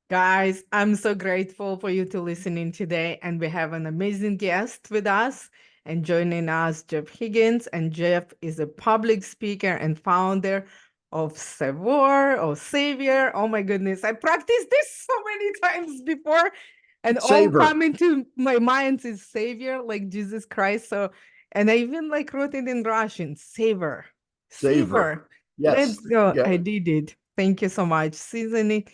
Guys, I'm so grateful for you to listen in today, and we have an amazing guest with us. And joining us, Jeff Higgins, and Jeff is a public speaker and founder of Savor or Savior. Oh my goodness, I practiced this so many times before, and all Savor, coming to my mind is Savior, like Jesus Christ. So, and I even like wrote it in Russian, Savor, savor. Savor. Yes. Let's go. Yeah. I did it. Thank you so much. Seasoning.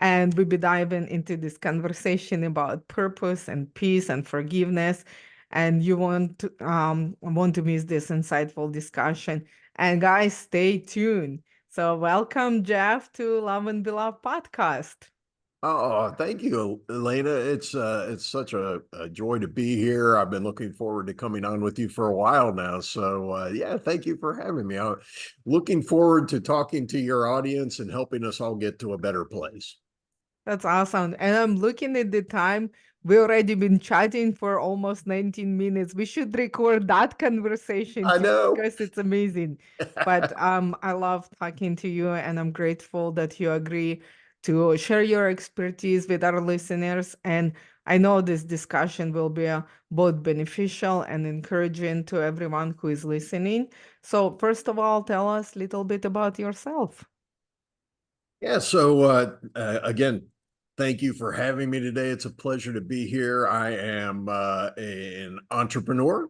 And we'll be diving into this conversation about purpose and peace and forgiveness. And you want to miss this insightful discussion. And guys, stay tuned. So welcome, Jeff, to Love and Beloved podcast. Oh, thank you, Elena. It's such a joy to be here. I've been looking forward to coming on with you for a while now. So yeah, thank you for having me. I'm looking forward to talking to your audience and helping us all get to a better place. That's awesome. And I'm looking at the time. We already been chatting for almost 19 minutes. We should record that conversation I too know. because it's amazing. But I love talking to you and I'm grateful that you agree to share your expertise with our listeners. And I know this discussion will be both beneficial and encouraging to everyone who is listening. So first of all, tell us a little bit about yourself. Yeah, so again, thank you for having me today. It's a pleasure to be here. I am an entrepreneur,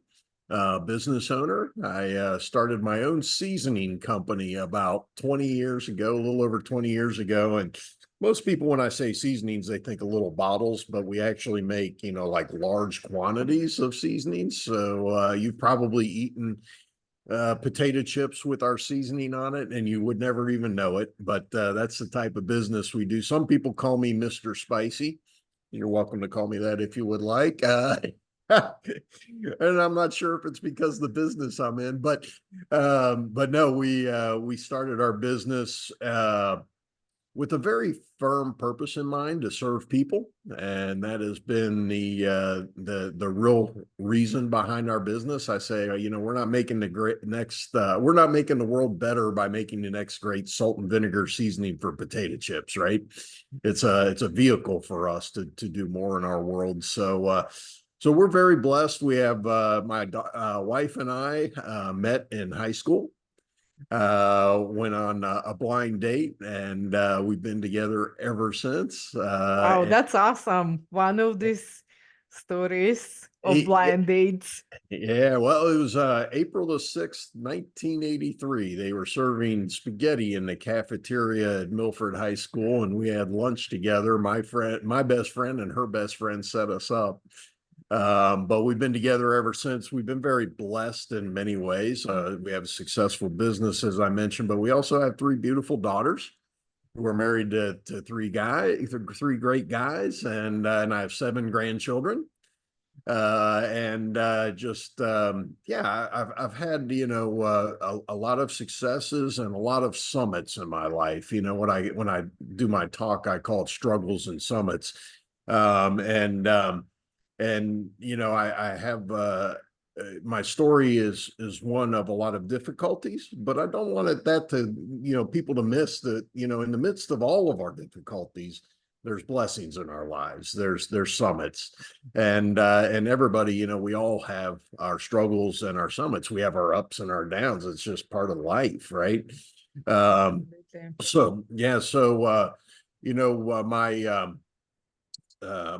business owner. I started my own seasoning company about 20 years ago, a little over 20 years ago. And most people, when I say seasonings, they think of little bottles, but we actually make, like large quantities of seasonings. So you've probably eaten potato chips with our seasoning on it, and you would never even know it. But that's the type of business we do. Some people call me Mr. Spicy. You're welcome to call me that if you would like. And I'm not sure if it's because of the business I'm in, but no, we started our business with a very firm purpose in mind to serve people, and that has been the real reason behind our business. I say, we're not making the great next, we're not making the world better by making the next great salt and vinegar seasoning for potato chips, right? It's a vehicle for us to do more in our world. So we're very blessed. We have my wife and I met in high school, went on a blind date, and we've been together ever since. Wow, that's awesome. One of these stories of Yeah, blind dates. yeah, well, it was April the 6th, 1983. They were serving spaghetti in the cafeteria at Milford High School, and we had lunch together. My best friend, and her best friend set us up. But we've been together ever since. We've been very blessed in many ways. We have a successful business, as I mentioned, but we also have three beautiful daughters. We're married to three great guys, and I have seven grandchildren. And just yeah, I've had a lot of successes and a lot of summits in my life. When I do my talk, I call it struggles and summits. Um, and um, I have my story is one of a lot of difficulties, but I don't want that to people to miss that in the midst of all of our difficulties, there's blessings in our lives. There's summits, and everybody, we all have our struggles and our summits. We have our ups and our downs. It's just part of life, right? Um, Absolutely. so yeah, so my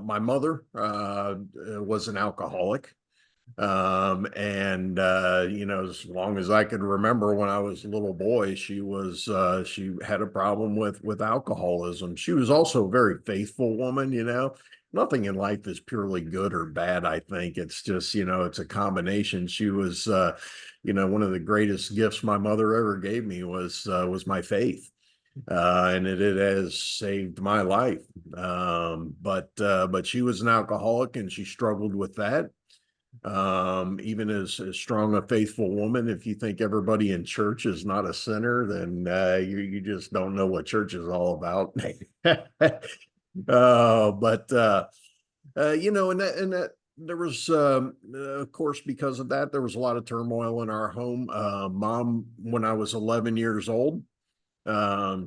my mother was an alcoholic. And as long as I could remember when I was a little boy, she had a problem with alcoholism. She was also a very faithful woman. Nothing in life is purely good or bad. I think it's just, it's a combination. She was one of the greatest gifts my mother ever gave me was my faith. And it has saved my life. But she was an alcoholic, and she struggled with that. Even as strong a faithful woman, if you think everybody in church is not a sinner, then you just don't know what church is all about. But and that there was, of course, because of that, there was a lot of turmoil in our home. Mom, when I was 11 years old,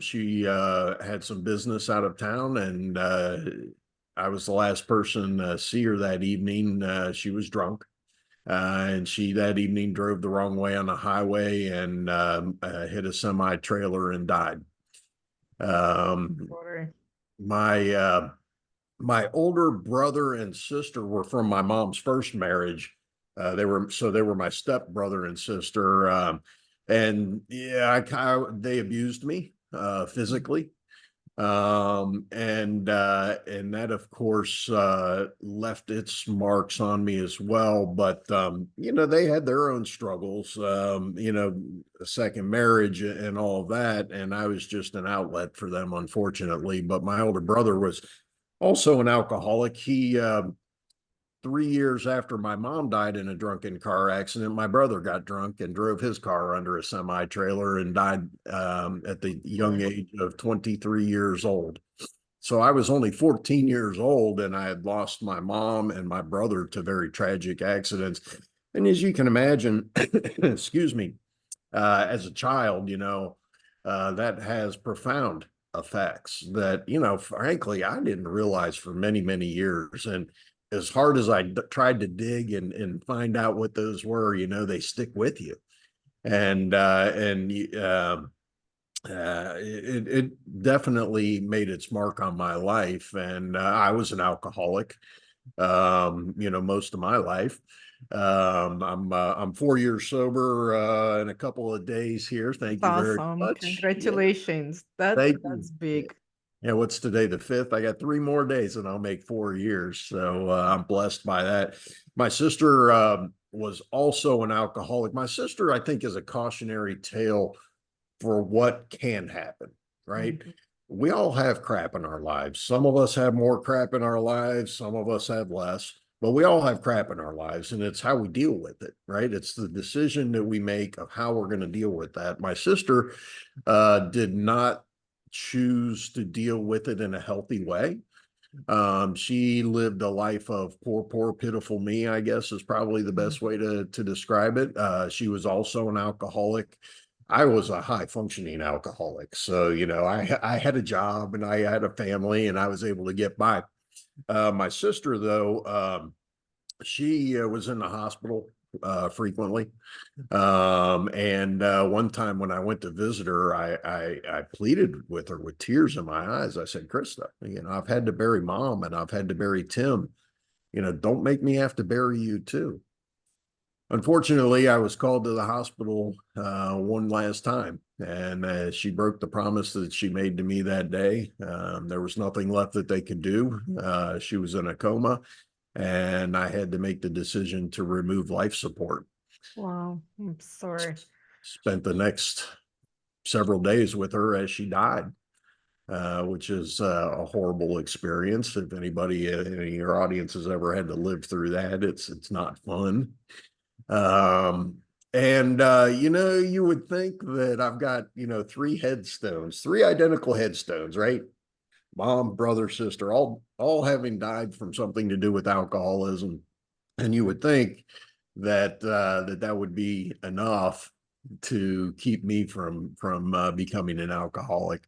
She had some business out of town, and I was the last person to see her that evening. She was drunk. And she that evening drove the wrong way on the highway and hit a semi trailer and died. Um, Sorry. my my older brother and sister were from my mom's first marriage. They were my step brother and sister, and yeah, they abused me physically, and that of course left its marks on me as well. But they had their own struggles, a second marriage and all of that, and I was just an outlet for them, unfortunately. But my older brother was also an alcoholic. He 3 years after my mom died in a drunken car accident, my brother got drunk and drove his car under a semi trailer and died at the young Sorry. age of 23 years old. So I was only 14 years old, and I had lost my mom and my brother to very tragic accidents. And as you can imagine, excuse me, as a child, that has profound effects that, frankly, I didn't realize for many, many years. And as hard as tried to dig and find out what those were, they stick with you. And it definitely made its mark on my life. And I was an alcoholic, most of my life. I'm 4 years sober in a couple of days here. That's Thank you very awesome. much. Yeah, Congratulations. thank you. That's big. Yeah, what's today, the 5th? I got 3 more days and I'll make 4 years. So I'm blessed by that. My sister was also an alcoholic. My sister, I think, is a cautionary tale for what can happen, right? Mhm. We all have crap in our lives. Some of us have more crap in our lives, some of us have less, but we all have crap in our lives, and it's how we deal with it, right? It's the decision that we make of how we're going to deal with that. My sister did not choose to deal with it in a healthy way. She lived a life of poor, pitiful me, I guess is probably the Mhm. best way to describe it. She was also an alcoholic. I was a high functioning alcoholic. So, I had a job and I had a family and I was able to get by. My sister, though, she was in the hospital frequently. And one time when I went to visit her, I pleaded with her with tears in my eyes. I said, Krista, I've had to bury mom and I've had to bury Tim. Don't make me have to bury you too. Unfortunately, I was called to the hospital one last time, and she broke the promise that she made to me that day. There was nothing left that they could do. She was in a coma, and I had to make the decision to remove life support. Wow. I'm sorry. Spent the next several days with her as she died, which is a horrible experience. If anybody in your audience has ever had to live through that, it's not fun. Um, and you would think that I've got, three headstones, three identical headstones, right? Mom, brother, sister, all having died from something to do with alcoholism. And you would think that that would be enough to keep me from becoming an alcoholic.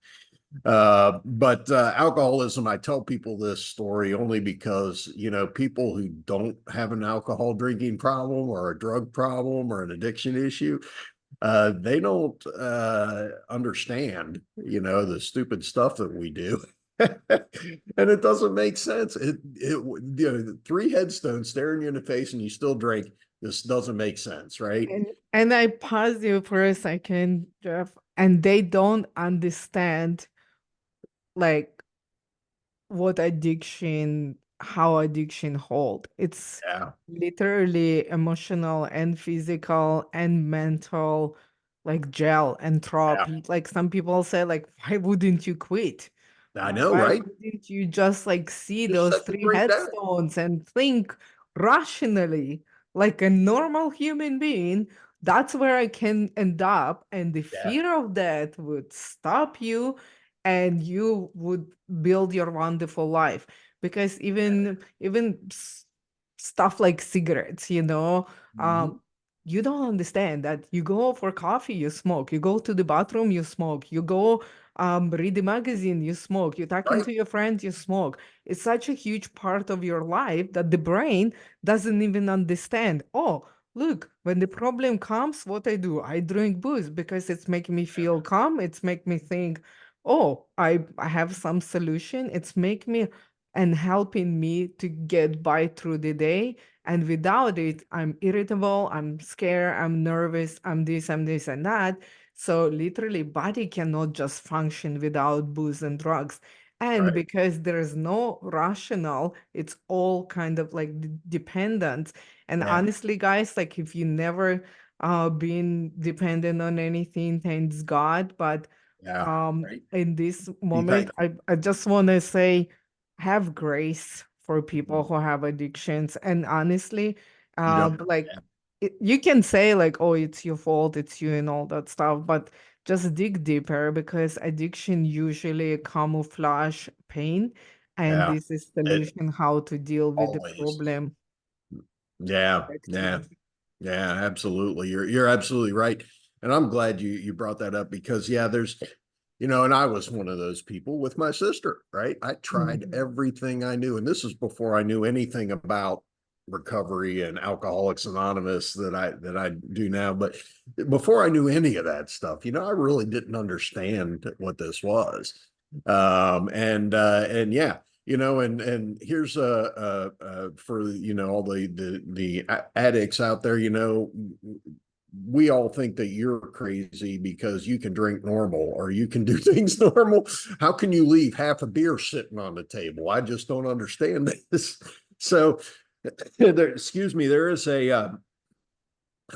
But alcoholism, I tell people this story only because, people who don't have an alcohol drinking problem or a drug problem or an addiction issue, they don't understand, the stupid stuff that we do. And it doesn't make sense. Three headstones staring you in the face and you still drink. This doesn't make sense, right? And I pause you for a second, Jeff, and they don't understand like what addiction, how addiction hold. It's Yeah, literally emotional and physical and mental, like gel and yeah. therapy. Like some people say, like, why wouldn't you quit? I know, Why right? wouldn't you just like see Just those set the three drink down. headstones and think rationally like a normal human being? That's where I can end up. And the Yeah. fear of that would stop you and you would build your wonderful life. Because even stuff like cigarettes, Mhm. you don't understand that you go for coffee, you smoke, you go to the bathroom, you smoke, you go read the magazine, you smoke, you talking Right. to your friends, you smoke. It's such a huge part of your life that the brain doesn't even understand. Oh, look, when the problem comes, what I do, I drink booze because it's making me feel calm. It's make me think, oh, I have some solution. It's make me and helping me to get by through the day. And without it, I'm irritable, I'm scared, I'm nervous, I'm this and that. So literally body cannot just function without booze and drugs. And Right. because there is no rational, it's all kind of like dependent. And Yeah. honestly, guys, like if you never been dependent on anything, thanks God. But Yeah. Right. in this Be moment, thankful. I just want to say have grace for people Mhm. who have addictions. And honestly, You don't. like Yeah. you can say like, oh, it's your fault, it's you and all that stuff, but just dig deeper because addiction usually camouflage pain, and Yeah. this is It solution how to deal with the always. problem. Yeah. Back to Yeah. you. Yeah, absolutely. You're absolutely right. And I'm glad you brought that up because yeah, there's and I was one of those people with my sister, right? I tried Mhm. everything I knew, and this is before I knew anything about recovery and Alcoholics Anonymous that I do now. But before I knew any of that stuff, I really didn't understand what this was. And yeah, and here's for all the addicts out there, we all think that you're crazy because you can drink normal or you can do things normal. How can you leave half a beer sitting on the table? I just don't understand this. So excuse me, there is a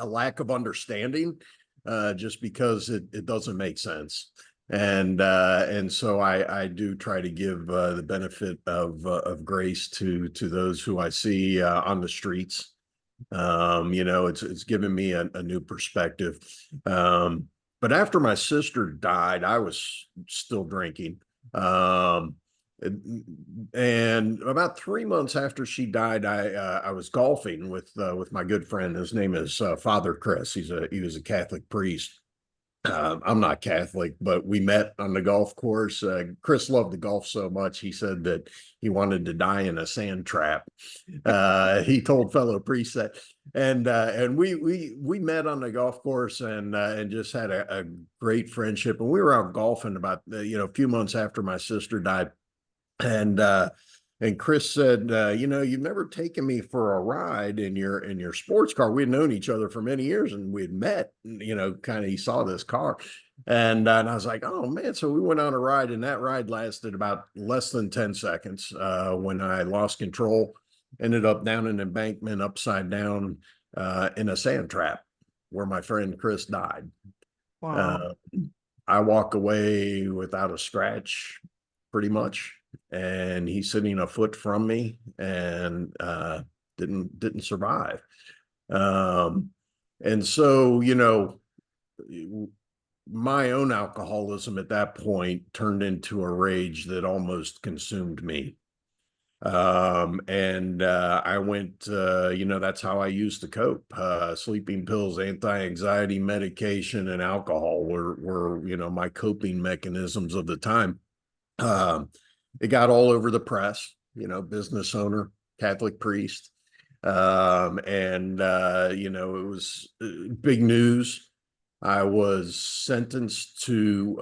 lack of understanding just because it doesn't make sense. And so I do try to give the benefit of grace to those who I see on the streets. It's given me a new perspective. Um, but after my sister died, I was still drinking. Um, and about 3 months after she died, I was golfing with my good friend. His name is Father Chris. He was a Catholic priest. I'm not Catholic, but we met on the golf course. Chris loved the golf so much, he said that he wanted to die in a sand trap. He told fellow priests that, and we met on the golf course and just had a great friendship. And we were out golfing about a few months after my sister died, and Chris said, you've never taken me for a ride in your sports car. We had known each other for many years, and we had met. Kind of he saw this car, and I was like, oh man! So we went on a ride, and that ride lasted about less than 10 seconds. When I lost control, ended up down an embankment, upside down, in a sand trap, where my friend Chris died. Wow. Uh, I walk away without a scratch, pretty much, and he's sitting a foot from me and didn't survive. Um, and so, my own alcoholism at that point turned into a rage that almost consumed me. And I went, that's how I used to cope. Sleeping pills, anti-anxiety medication, and alcohol were my coping mechanisms of the time. Um, it got all over the press, business owner, Catholic priest. And it was big news. I was sentenced to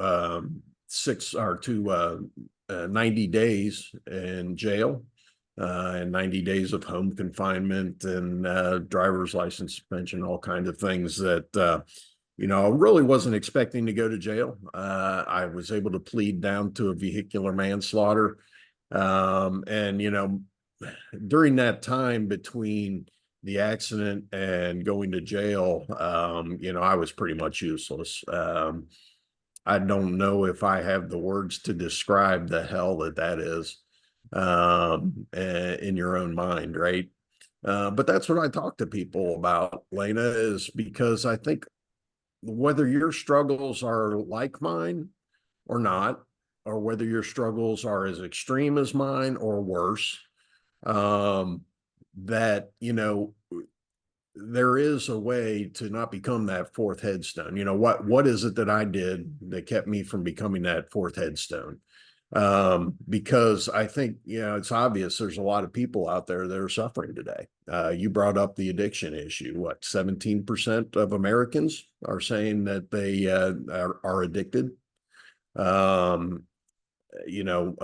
90 days in jail, and 90 days of home confinement and driver's license suspension, all kinds of things that I really wasn't expecting to go to jail. I was able to plead down to a vehicular manslaughter. And during that time between the accident and going to jail, I was pretty much useless. I don't know if I have the words to describe the hell that is in your own mind, right? But that's what I talk to people about, Lena, is because I think whether your struggles are like mine or not, or whether your struggles are as extreme as mine or worse, um, that there is a way to not become that fourth headstone. You know, what is it that I did that kept me from becoming that fourth headstone? Because I think, you know, it's obvious there's a lot of people out there that are suffering today. You brought up the addiction issue. What, 17% of Americans are saying that they are addicted? Um, you know,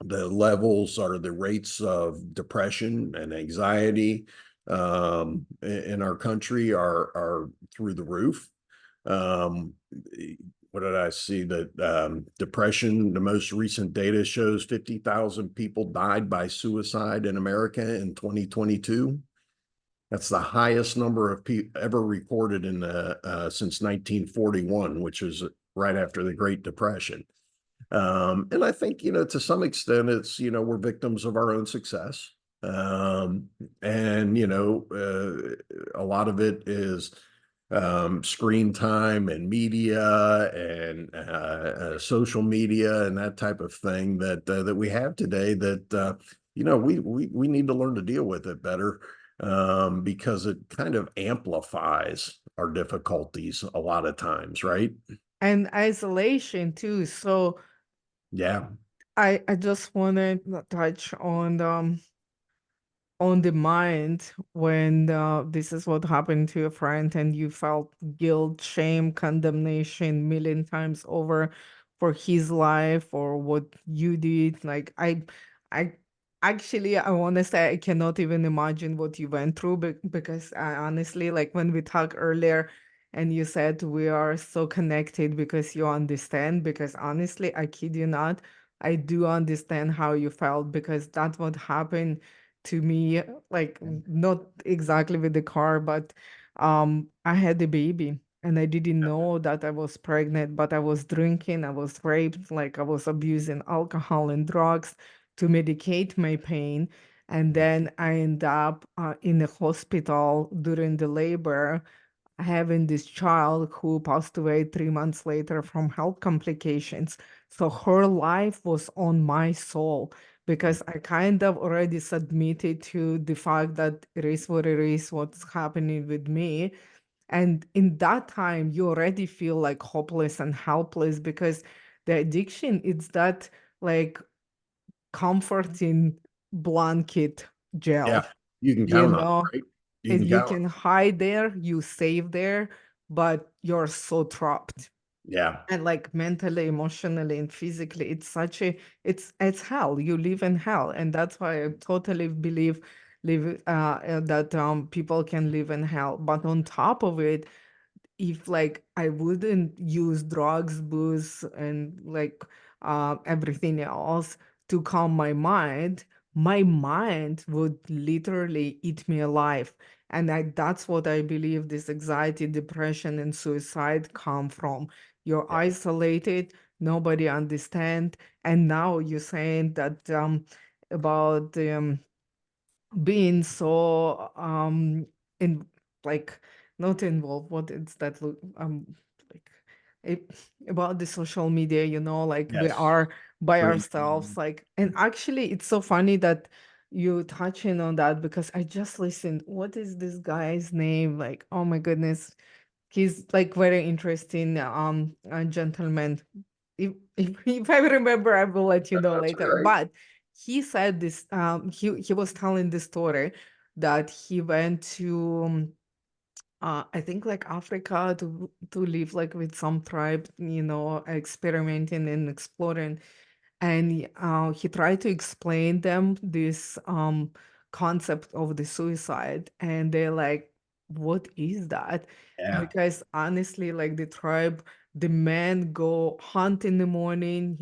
the levels or the rates of depression and anxiety in our country are through the roof. Um, what did I see? That depression, the most recent data shows 50,000 people died by suicide in America in 2022. That's the highest number of people ever recorded in since 1941, which is right after the Great Depression. And I think, you know, to some extent, it's, you know, we're victims of our own success. Um, and, you know, a lot of it is screen time and media and social media and that type of thing that we have today that, you know, we need to learn to deal with it better because it kind of amplifies our difficulties a lot of times, right? And isolation too. So Yeah. I just want to touch on the mind when this is what happened to your friend and you felt guilt, shame, condemnation million times over for his life or what you did. Like I actually I want to say I cannot even imagine what you went through because I honestly, like when we talked earlier and you said we are so connected because you understand, because honestly, I kid you not, I do understand how you felt because that's what happened to me, like not exactly with the car, but I had a baby and I didn't know that I was pregnant, but I was drinking, I was raped, like I was abusing alcohol and drugs to medicate my pain. And then I end up in a hospital during the labor having this child who passed away 3 months later from health complications. So her life was on my soul because I kind of already submitted to the fact that it is what it is, what's happening with me. And in that time, you already feel like hopeless and helpless because the addiction, it's that like comforting blanket Yeah, gel, you can you count on it, know? right? You And can you count on can hide there, you save there, but you're so trapped. it. Yeah, And like mentally, emotionally, and physically, it's such a it's hell. You live in hell. And that's why I totally believe that people can live in hell. But on top of it, if like I wouldn't use drugs, booze, and like everything else to calm my mind would literally eat me alive. And that's what I believe this anxiety, depression, and suicide come from. You're yeah, isolated, nobody understand, and now you're saying that about being so in like not involved, what is that like it, about the social media, like we yes. are by Screen ourselves, time. like. And actually it's so funny that you touching on that because I just listened, what is this guy's name, like, oh my goodness, he's like very interesting gentleman. If I remember, I will let you know That's later. all right. But he said this. He was telling this story that he went to I think like Africa to live like with some tribe, experimenting and exploring. And he tried to explain them this concept of the suicide, and they're like, "What is that?" Yeah, Because honestly, like the tribe, the men go hunt in the morning.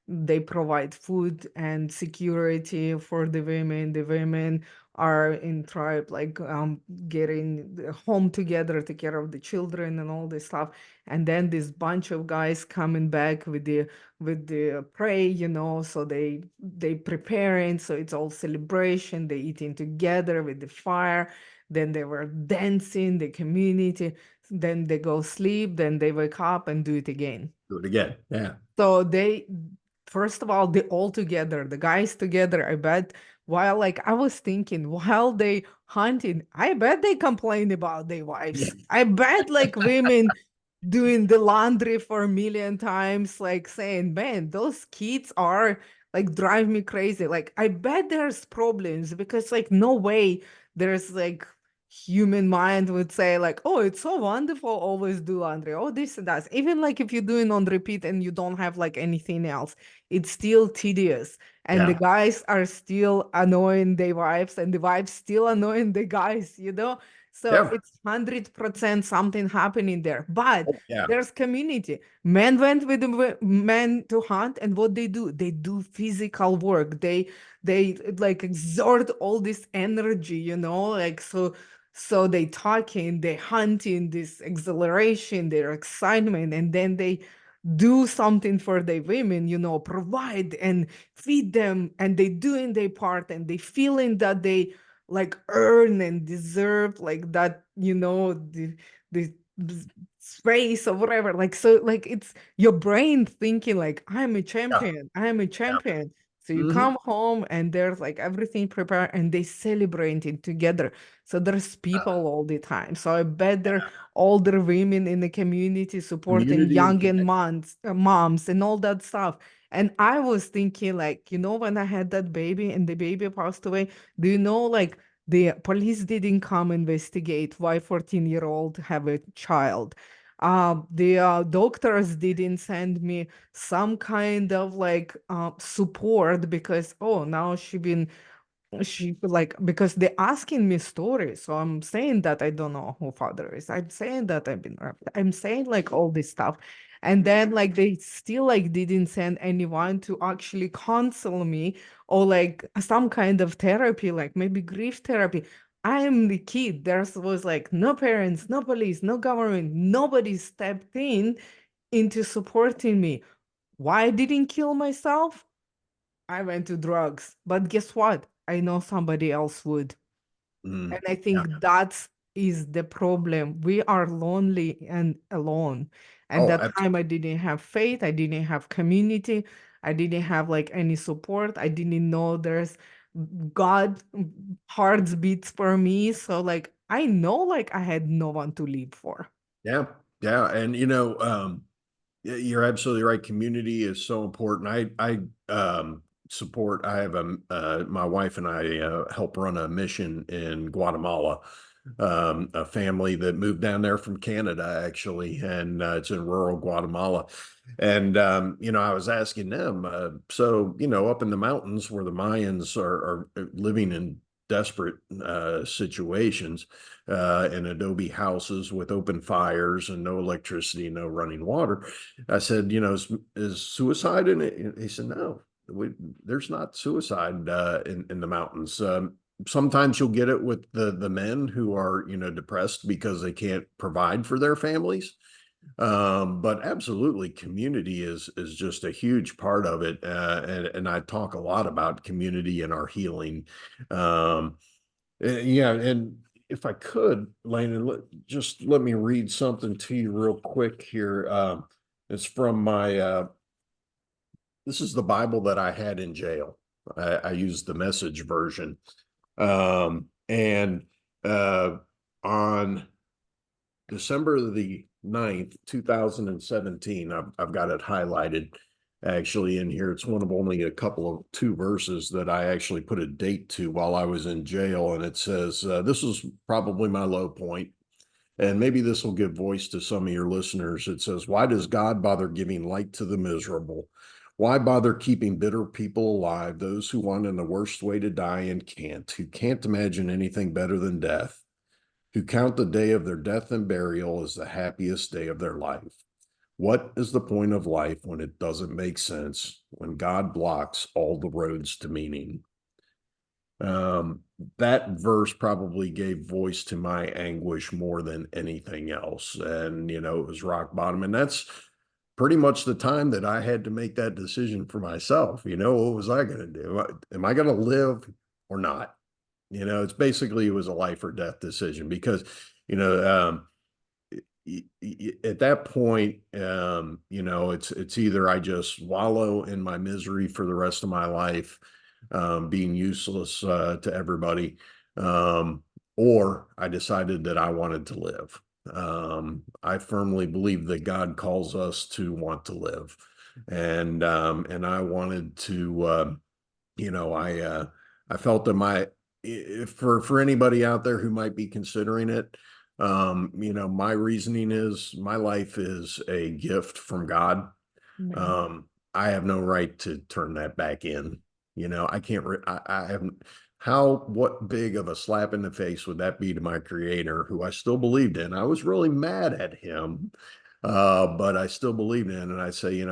They provide food and security for the women. The women are in tribe, like getting the home together, take care of the children and all this stuff. And then this bunch of guys coming back with the prey, so they preparing, so it's all celebration, they eating together with the fire, then they were dancing the community, then they go sleep, then they wake up and do it again. do it again. Yeah, So they, first of all, they all together, the guys together, I bet, while like I was thinking, while they hunting. I bet they complain about their Yeah. wives. I bet like women doing the laundry for a million times, like saying, man, those kids are like drive me crazy. Like I bet there's problems because like no way there's like human mind would say like, oh, it's so wonderful, always do laundry. Oh, this and that. Even like if you're doing on repeat and you don't have like anything else, it's still tedious. And the Yeah. guys are still annoying their wives, and the wives still annoying the guys, you know? So Yeah. it's 100% something happening there. But Oh, yeah. there's community. Men went with the men to hunt, and what they do? They do physical work. They like exert all this energy, you know, like so they talking, they hunting, this exhilaration, their excitement, and then they do something for the women, you know, provide and feed them, and they doing their part, and they feeling that they like earn and deserve like that, you know, the space or whatever. Like so, like it's your brain thinking like I'm a Yeah. champion, I'm a Yeah. champion. So you Hmm. come home and there's like everything prepared and they celebrating together. So there's people all the time. So I bet there older women in the community supporting Community and young and connection. moms and all that stuff. And I was thinking, like, you know, when I had that baby and the baby passed away, do you know, like, the police didn't come investigate why 14-year-old have a child. The doctors didn't send me some kind of like support because oh now she like because they're asking me stories, so I'm saying that I don't know who father is, I'm saying that I've been raped, I'm saying like all this stuff, and then like they still like didn't send anyone to actually counsel me or like some kind of therapy, like maybe grief therapy. I'm the kid, there was like no parents, no police, no government, nobody stepped in into supporting me. Why I didn't kill myself? I went to drugs. But guess what? I know somebody else would. And Mm. I Yeah. think that is the problem. We are lonely and alone. And Oh, that time I didn't have faith, I didn't have community, I didn't have like any support. I didn't know there's God hearts beats for me. So like I know like I had no one to live for. yeah. Yeah. And you're absolutely right. Community is so important. I support. I have my wife and I help run a mission in Guatemala. A family that moved down there from Canada actually, and it's in rural Guatemala. And I was asking them, so up in the mountains where the Mayans are living in desperate situations in adobe houses with open fires and no electricity, no running water. I said, is suicide in it? He said, no, there's not suicide in the mountains. Sometimes you'll get it with the men who are, depressed because they can't provide for their families. But absolutely, community is just a huge part of it, and I talk a lot about community and our healing. Um, yeah, and if I could, Landon, just let me read something to you real quick here. It's from this is the Bible that I had in jail. I used the Message version. And on December the 9th, 2017, I've got it highlighted actually in here. It's one of only a couple of two verses that I actually put a date to while I was in jail. And it says, this was probably my low point. And maybe this will give voice to some of your listeners. It says, why does God bother giving light to the miserable? Why bother keeping bitter people alive, those who want in the worst way to die and can't, who can't imagine anything better than death, who count the day of their death and burial as the happiest day of their life? What is the point of life when it doesn't make sense, when God blocks all the roads to meaning? Um, that verse probably gave voice to my anguish more than anything else. And, it was rock bottom. And that's pretty much the time that I had to make that decision for myself. What was I going to do? Am I going to live or not? It's basically, it was a life or death decision because, you know, um, at that point, it's either I just wallow in my misery for the rest of my life, being useless to everybody, um, or I decided that I wanted to live. I firmly believe that God calls us to want to live, and I wanted to, you know, I felt that for anybody out there who might be considering it, my reasoning is my life is a gift from God. Amen. I have no right to turn that back in. I can't, I haven't, what big of a slap in the face would that be to my creator, who I still believed in? I was really mad at him, but I still believed in. And I say,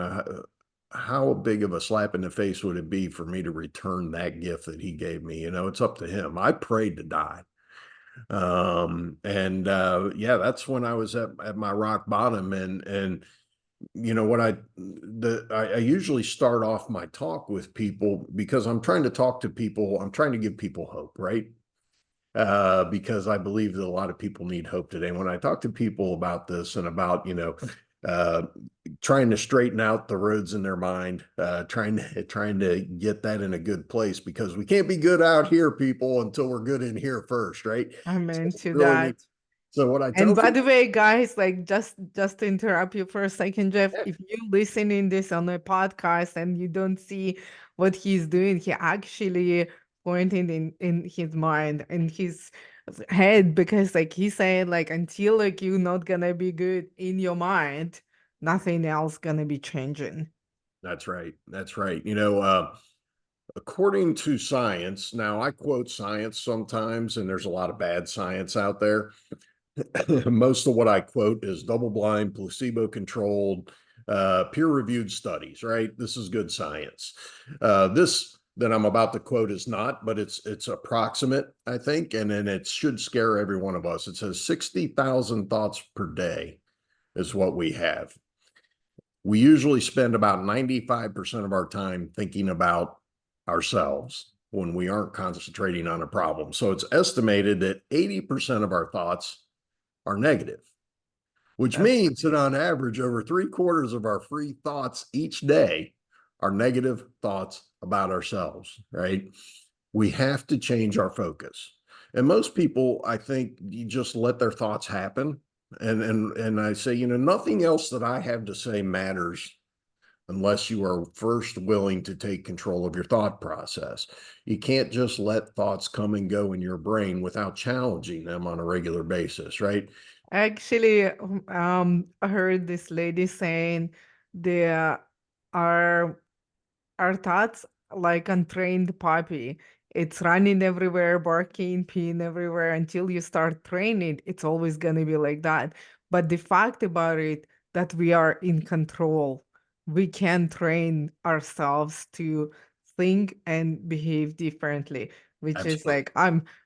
how big of a slap in the face would it be for me to return that gift that he gave me? It's up to him. I prayed to die. And Yeah, that's when I was at my rock bottom. And what I usually start off my talk with people, because I'm trying to talk to people. I'm trying to give people hope, right? Because I believe that a lot of people need hope today. When I talk to people about this and about, uh, trying to straighten out the roads in their mind, trying to get that in a good place, because we can't be good out here, people, until we're good in here first, right? So Amen we to really that. need. So what I And tell by people, the way, guys, like just to interrupt you for a second, Jeff, yeah, if you listen in this on a podcast and you don't see what he's doing, he actually pointing in his mind, in his head, because like he said, like until like you're not gonna be good in your mind, nothing else gonna be changing. that's right. That's right. According to science, now I quote science sometimes, and there's a lot of bad science out there. Most of what I quote is double blind, placebo controlled, peer reviewed studies, right? This is good science. This that I'm about to quote is not, but it's approximate, I think, and then it should scare every one of us. It says 60,000 thoughts per day is what we have. We usually spend about 95% of our time thinking about ourselves when we aren't concentrating on a problem. So it's estimated that 80% of our thoughts are negative, which That's means that on average, over 3/4 of our free thoughts each day are negative thoughts about ourselves, right? We have to change our focus. And most people, I think, you just let their thoughts happen. And I say, nothing else that I have to say matters unless you are first willing to take control of your thought process. You can't just let thoughts come and go in your brain without challenging them on a regular basis, right? actually, I heard this lady saying there are thoughts like untrained puppy. It's running everywhere, barking, peeing everywhere until you start training. It's always gonna be like that. But the fact about it that we are in control, we can train ourselves to think and behave differently, which is Absolutely. like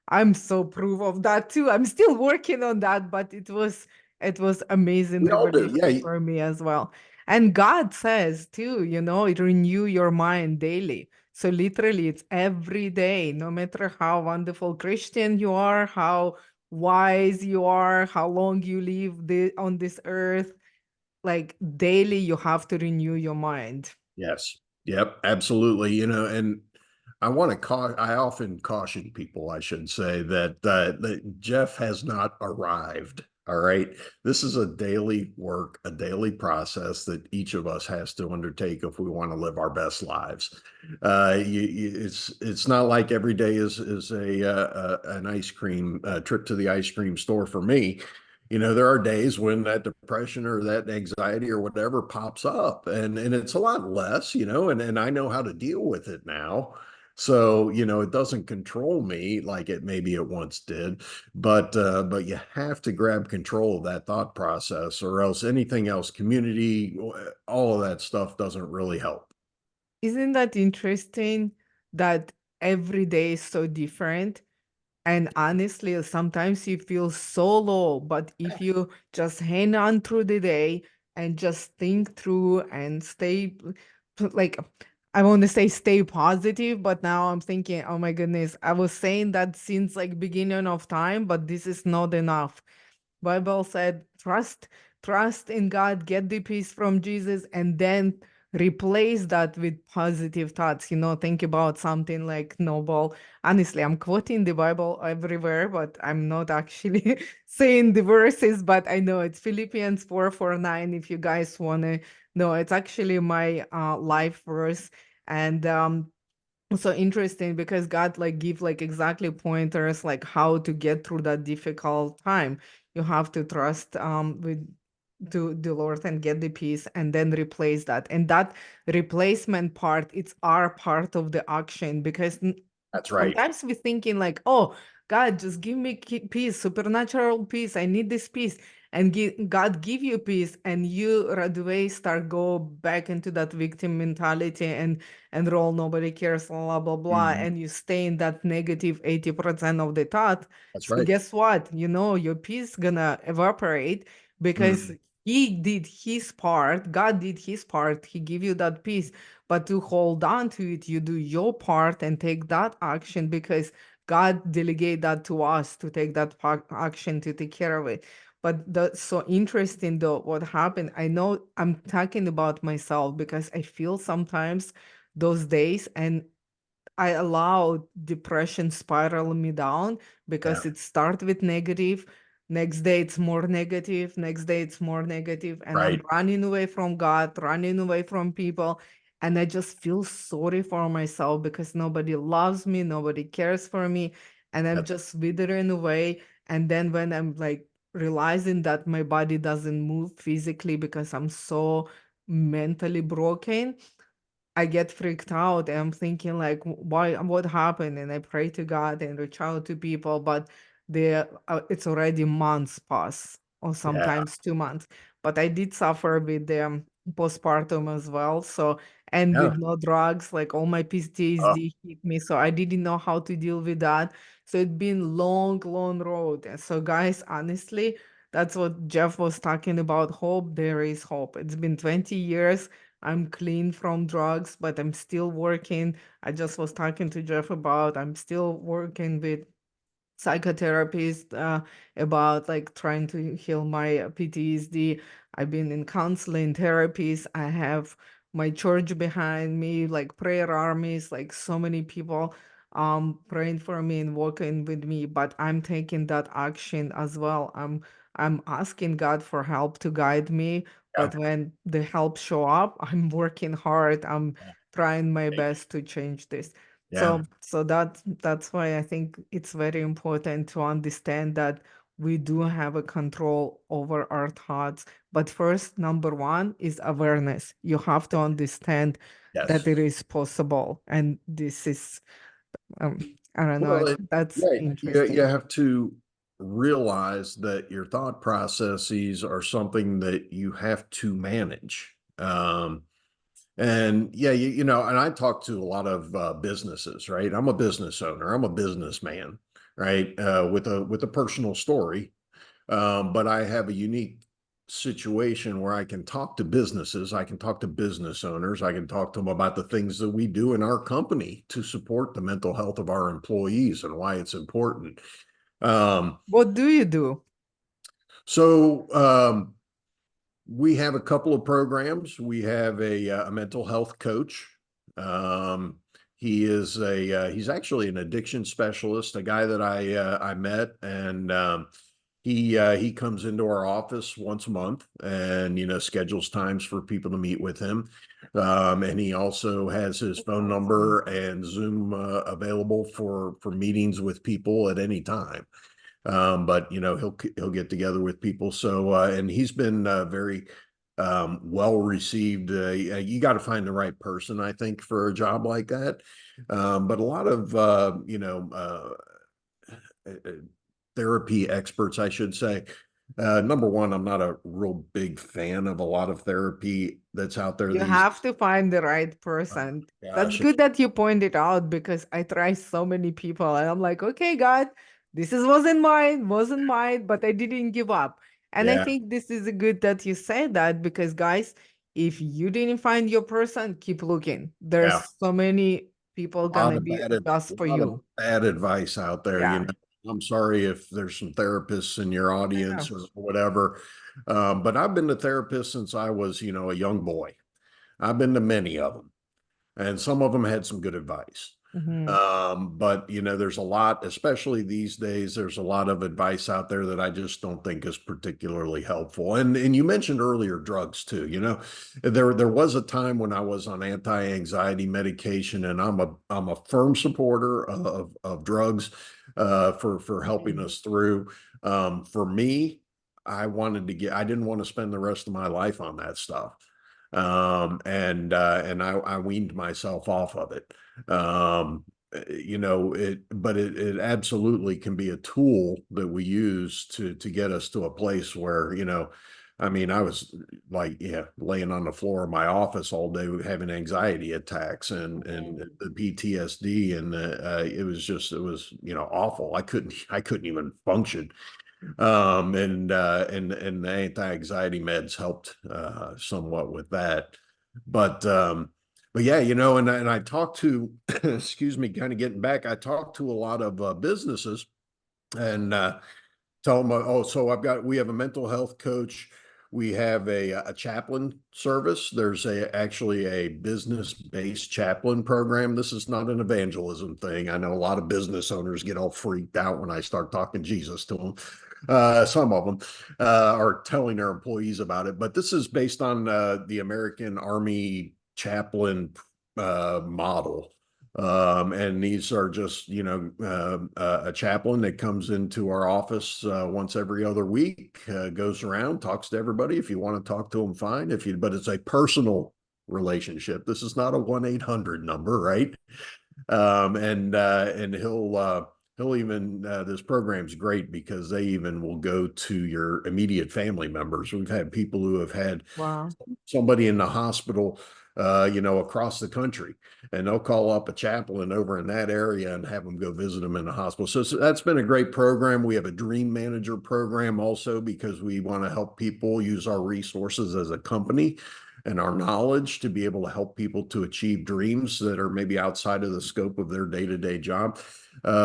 I'm so proof of that too. I'm still working on that, but it was amazing We all do. revelation Yeah. for me as well. And God says too, renew your mind daily. So literally, it's every day, no matter how wonderful Christian you are, how wise you are, how long you live on this earth, like daily, you have to renew your mind. Yes. Yep. Absolutely. And I often caution people, I should say, that Jeff has not arrived. All right. This is a daily work, a daily process that each of us has to undertake if we want to live our best lives. It's not like every day is an ice cream trip to the ice cream store for me. There are days when that depression or that anxiety or whatever pops up, and it's a lot less, and I know how to deal with it now. So, it doesn't control me like it maybe it once did, but you have to grab control of that thought process, or else anything else, community, all of that stuff doesn't really help. Isn't that interesting that every day is so different? And honestly, sometimes you feel so low, but if you just hang on through the day and just think through and like, I want to say stay positive, but now I'm thinking, oh my goodness, I was saying that since like beginning of time, but this is not enough. Bible said, trust in God, get the peace from Jesus, and then replace that with positive thoughts. Think about something like noble. Honestly, I'm quoting the Bible everywhere, but I'm not actually saying the verses, but I know it's Philippians 4:9. If you guys want to know, it's actually my life verse. And so interesting because God like give like exactly pointers like how to get through that difficult time. You have to trust with to the Lord and get the peace and then replace that. And that replacement part, it's our part of the action because That's right. sometimes we're thinking like, oh, God, just give me peace, supernatural peace. I need this peace. And God give you peace, and you right away start go back into that victim mentality and role nobody cares, blah blah blah, Mhm. and you stay in that negative 80% of the thought. That's So right. guess what? Your peace gonna evaporate because Mhm. he did his part, God did his part, he give you that peace. But to hold on to it, you do your part and take that action because God delegate that to us to take that action to take care of it. But that's so interesting though, what happened. I know I'm talking about myself because I feel sometimes those days and I allow depression spiral me down Yeah. because it start with negative. Next day it's more negative. Next day it's more negative, and I'm Right. running away from God, running away from people, and I just feel sorry for myself because nobody loves me, nobody cares for me, and I'm That, just withering away. And then when I'm like realizing that my body doesn't move physically because I'm so mentally broken, I get freaked out and I'm thinking like, why, what happened? And I pray to God and reach out to people, but it's already months past or yeah. sometimes 2 months. But I did suffer with the postpartum as well. So, and Yeah. with no drugs, like all my Uh, PTSD hit me. So I didn't know how to deal with that. So it's been long, long road. And so guys, honestly, that's what Jeff was talking about. Hope, there is hope. It's been 20 years. I'm clean from drugs, but I'm still working. I just was talking to Jeff about I'm still working with psychotherapist about like trying to heal my PTSD. I've been in counseling therapies. I have my church behind me, like prayer armies, like so many people praying for me and working with me, but I'm taking that action as well. I'm asking God for help to guide me, yeah. but when the help show up, I'm working hard. I'm trying my Right. best to change this. Yeah. So that's why I think it's very important to understand that we do have a control over our thoughts. But first, number one is awareness. You have to understand that Yes. it is possible, and this is um, I don't know. Well, That's yeah, you interesting. have to realize that your thought processes are something that you have to manage. And yeah, and I talk to a lot of businesses, right? I'm a business owner. I'm a businessman, right? With a personal story. But I have a unique situation where I can talk to businesses, I can talk to business owners, I can talk to them about the things that we do in our company to support the mental health of our employees and why it's important. Um, What do you do? so we have a couple of programs. We have a mental health coach. Um, he's actually an addiction specialist, a guy that I met, and he comes into our office once a month, and schedules times for people to meet with him. And he also has his phone Awesome. number and Zoom available for meetings with people at any time. But he'll get together with people. So and he's been very well received. You got to find the right person, I think, for a job like that. But a lot of therapy experts, I should say. Number one, I'm not a real big fan of a lot of therapy that's out there You these. have to find the right Oh, person. That's gosh, good that you pointed out because I try so many people and I'm like, okay, God, this is wasn't mine, but I didn't give up. And I yeah, think this is good that you said that because guys, if you didn't find your person, keep looking. There's yeah. so many people A lot gonna of be bad, just a for lot of you. bad advice out there. Yeah, I'm sorry if there's some therapists in your I know. audience or whatever. But I've been a therapist since I was, a young boy. I've been to many of them, and some of them had some good advice. Mhm. But there's a lot, especially these days, there's a lot of advice out there that I just don't think is particularly helpful. And you mentioned earlier drugs too. There was a time when I was on anti-anxiety medication, and I'm a firm supporter of drugs for helping Mhm. us through. For me, I didn't want to spend the rest of my life on that stuff. And I weaned myself off of it. But it absolutely can be a tool that we use to get us to a place where, I mean, I was like, yeah, laying on the floor of my office all day having anxiety attacks and Mhm. the PTSD, and it was awful. I couldn't even function. And the anti-anxiety meds helped somewhat with that. But yeah, and I talked to, excuse me, kind of getting back, I talked to a lot of businesses and tell them, oh, so we have a mental health coach. We have a chaplain service. There's actually a business-based chaplain program. This is not an evangelism thing. I know a lot of business owners get all freaked out when I start talking Jesus to them. Some of them are telling their employees about it, but this is based on the American Army chaplain model. And these are just, a chaplain that comes into our office once every other week, goes around, talks to everybody. If you want to talk to them, fine. But it's a personal relationship. This is not a 1-800 number, right? And he'll even this program's great because they even will go to your immediate family members. We've had people who have had Wow. somebody in the hospital, across the country, and they'll call up a chaplain over in that area and have them go visit them in the hospital. So that's been a great program. We have a dream manager program also because we want to help people use our resources as a company and our knowledge to be able to help people to achieve dreams that are maybe outside of the scope of their day-to-day job.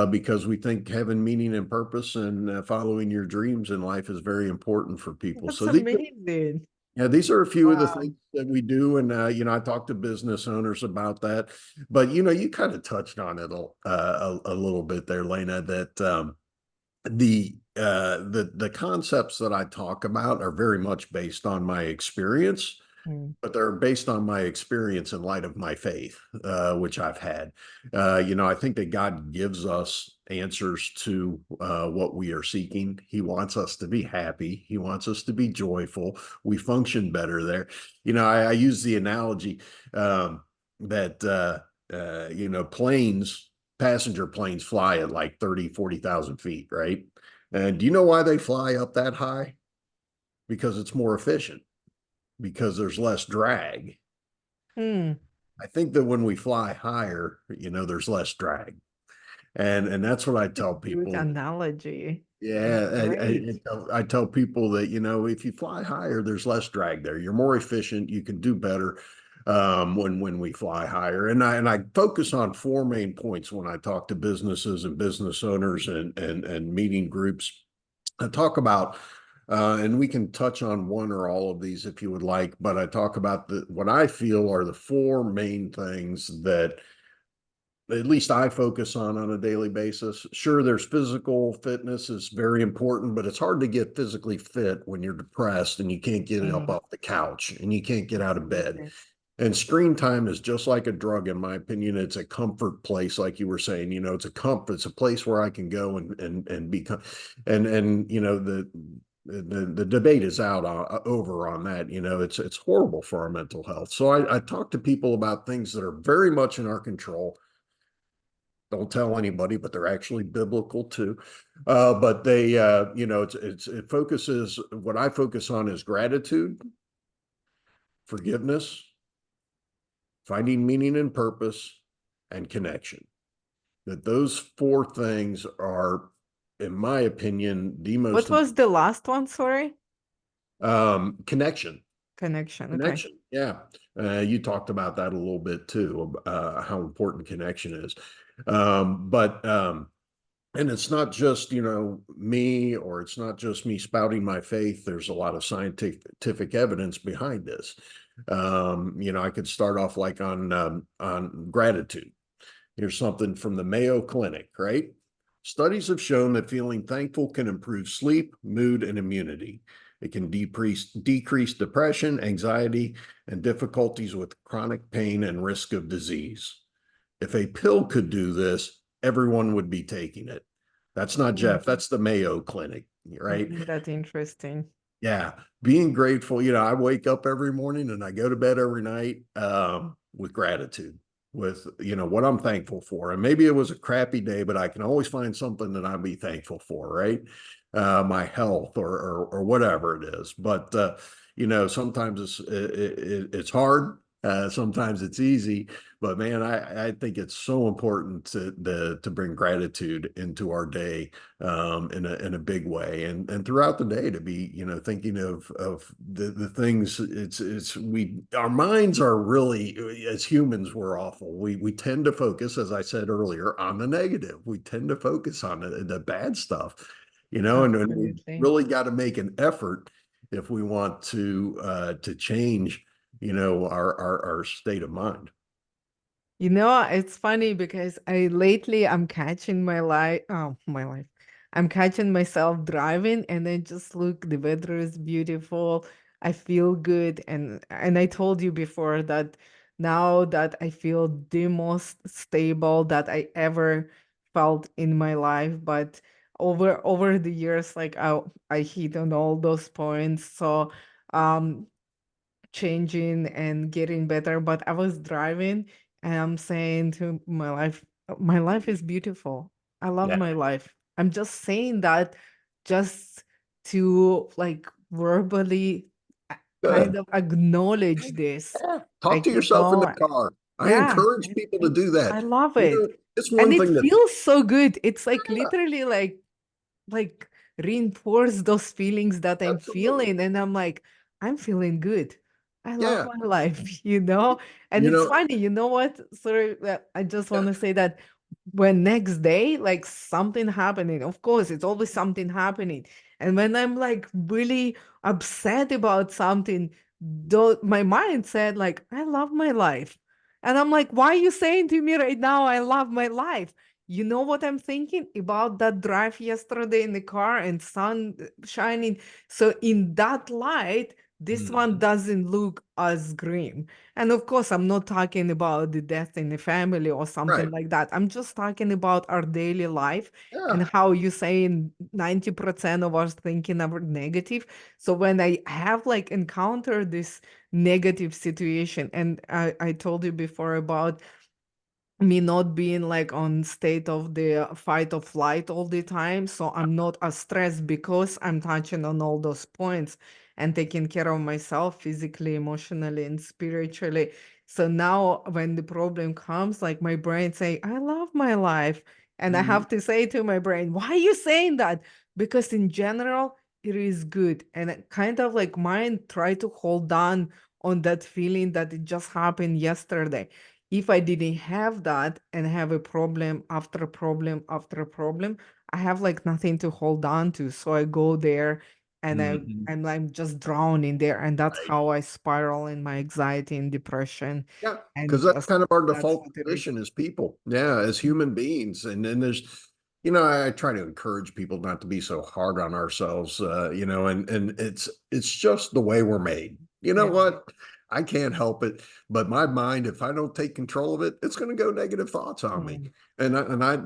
Because we think having meaning and purpose and following your dreams in life is very important for people. That's So these amazing. yeah, these are a few of the Wow. things that we do, and I talk to business owners about that. But you kind of touched on it a little bit there, Lena. That the concepts that I talk about are very much based on my experience, Mm. but they're based on my experience in light of my faith, which I've had. I think that God gives us answers to what we are seeking. He wants us to be happy. He wants us to be joyful. We function better there. I use the analogy that passenger planes fly at like 30, 40,000 feet, right? And do you know why they fly up that high? Because it's more efficient, because there's less drag. Hmm. I think that when we fly higher, there's less drag. And that's what I tell Good people. analogy. That's Yeah, great. I tell people that, if you fly higher, there's less drag there. You're more efficient. You can do better when we fly higher. And I focus on four main points when I talk to businesses and business owners and meeting groups. I talk about, and we can touch on one or all of these if you would like, but I talk about what I feel are the four main things that at least I focus on a daily basis. Sure, there's physical fitness is very important, but it's hard to get physically fit when you're depressed and you can't get up Mm. off the couch and you can't get out of bed. Absolutely. And screen time is just like a drug, in my opinion. It's a comfort place, like you were saying. It's a comfort. It's a place where I can go and become, and the debate is over on that. It's horrible for our mental health. So I talk to people about things that are very much in our control. Don't tell anybody, but they're actually biblical too. But they, it focuses. What I focus on is gratitude, forgiveness, finding meaning and purpose, and connection. That those four things are, in my opinion, the What most was the last one? Sorry. connection. Connection. Okay. Connection. Yeah. You talked about that a little bit too, how important connection is. But and it's not just, me, or it's not just me spouting my faith. There's a lot of scientific evidence behind this. I could start off like on gratitude. Here's something from the Mayo Clinic, right? Studies have shown that feeling thankful can improve sleep, mood, and immunity. It can decrease depression, anxiety, and difficulties with chronic pain and risk of disease. If a pill could do this, everyone would be taking it. That's not Mm, Jeff, that's the Mayo Clinic, I right? find that interesting. Yeah, being grateful. I wake up every morning and I go to bed every night with gratitude, with what I'm thankful for. And maybe it was a crappy day, but I can always find something that I'll be thankful for, right? My health or whatever it is. But sometimes it's hard. Sometimes it's easy, but man, I think it's so important to bring gratitude into our day in a big way, and throughout the day to be thinking of the things. It's we our minds are really, as humans, we're awful. We tend to focus, as I said earlier, on the negative. We tend to focus on the bad stuff, and we Absolutely. really got to make an effort if we want to change our state of mind. It's funny because I'm catching my life. I'm catching myself driving and I just look, the weather is beautiful. I feel good and I told you before that now that I feel the most stable that I ever felt in my life, but over the years like I hit on all those points. So um changing and getting better, but I was driving and I'm saying to my life is beautiful. I love Yeah. my life. I'm just saying that just to like verbally kind Good. of acknowledge this. Yeah. Talk Like, to yourself in the car. I yeah, encourage people to do I that. love it. It's And one it thing that, feels so good. It's like literally like reinforce those feelings that I'm absolutely. feeling. And I'm like, I'm feeling good. I love Yeah. my life, you know? And You it's know, funny, you know what? Sorry, I just yeah, want to say that when next day, like something happening, of course, it's always something happening. And when I'm like really upset about something, though my mind said, like, I love my life. And I'm like, why are you saying to me right now, I love my life? You know what I'm thinking about that drive yesterday in the car and sun shining. So in that light, this one mhm, doesn't look as grim. And of course, I'm not talking about the death in the family or something right. like that. I'm just talking about our daily life and Yeah. how you saying 90% of us thinking are negative. So when I have like encountered this negative situation, and I told you before about me not being like on state of the fight or flight all the time, so I'm not as stressed because I'm touching on all those points and taking care of myself physically, emotionally, and spiritually. So now when the problem comes, like my brain say, I love my life, and I Mhm, have to say to my brain, why are you saying that? Because in general it is good, and it kind of like mind try to hold on that feeling that it just happened yesterday. If I didn't have that and have a problem after problem after problem, I have like nothing to hold on to. So I go there and mhm, I'm just drowning there. And that's right. how I spiral in my anxiety and depression. Yeah, And because that's just kind of our that's default what it is. position as people. Yeah, as Mm. human beings. And then I try to encourage people not to be so hard on ourselves, and it's just the way we're made. You know Yeah. what? I can't help it, but my mind, if I don't take control of it, it's going to go negative thoughts on me. Mm. And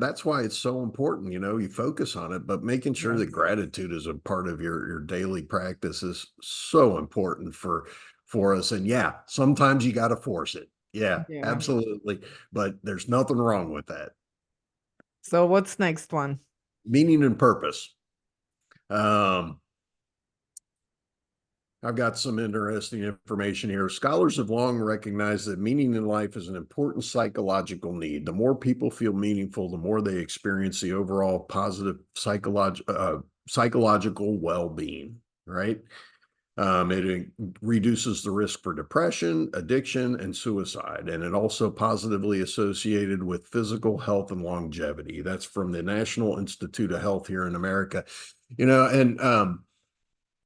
that's why it's so important, you focus on it, but making sure that Yes. gratitude is a part of your daily practice is so important for us. And yeah, sometimes you got to force it. Yeah, Yeah. absolutely. But there's nothing wrong with that. So what's next one? Meaning and purpose. Um, I've got some interesting information here. Scholars have long recognized that meaning in life is an important psychological need. The more people feel meaningful, the more they experience the overall positive psychological well-being, right? It reduces the risk for depression, addiction, and suicide. And it also positively associated with physical health and longevity. That's from the National Institute of Health here in America. And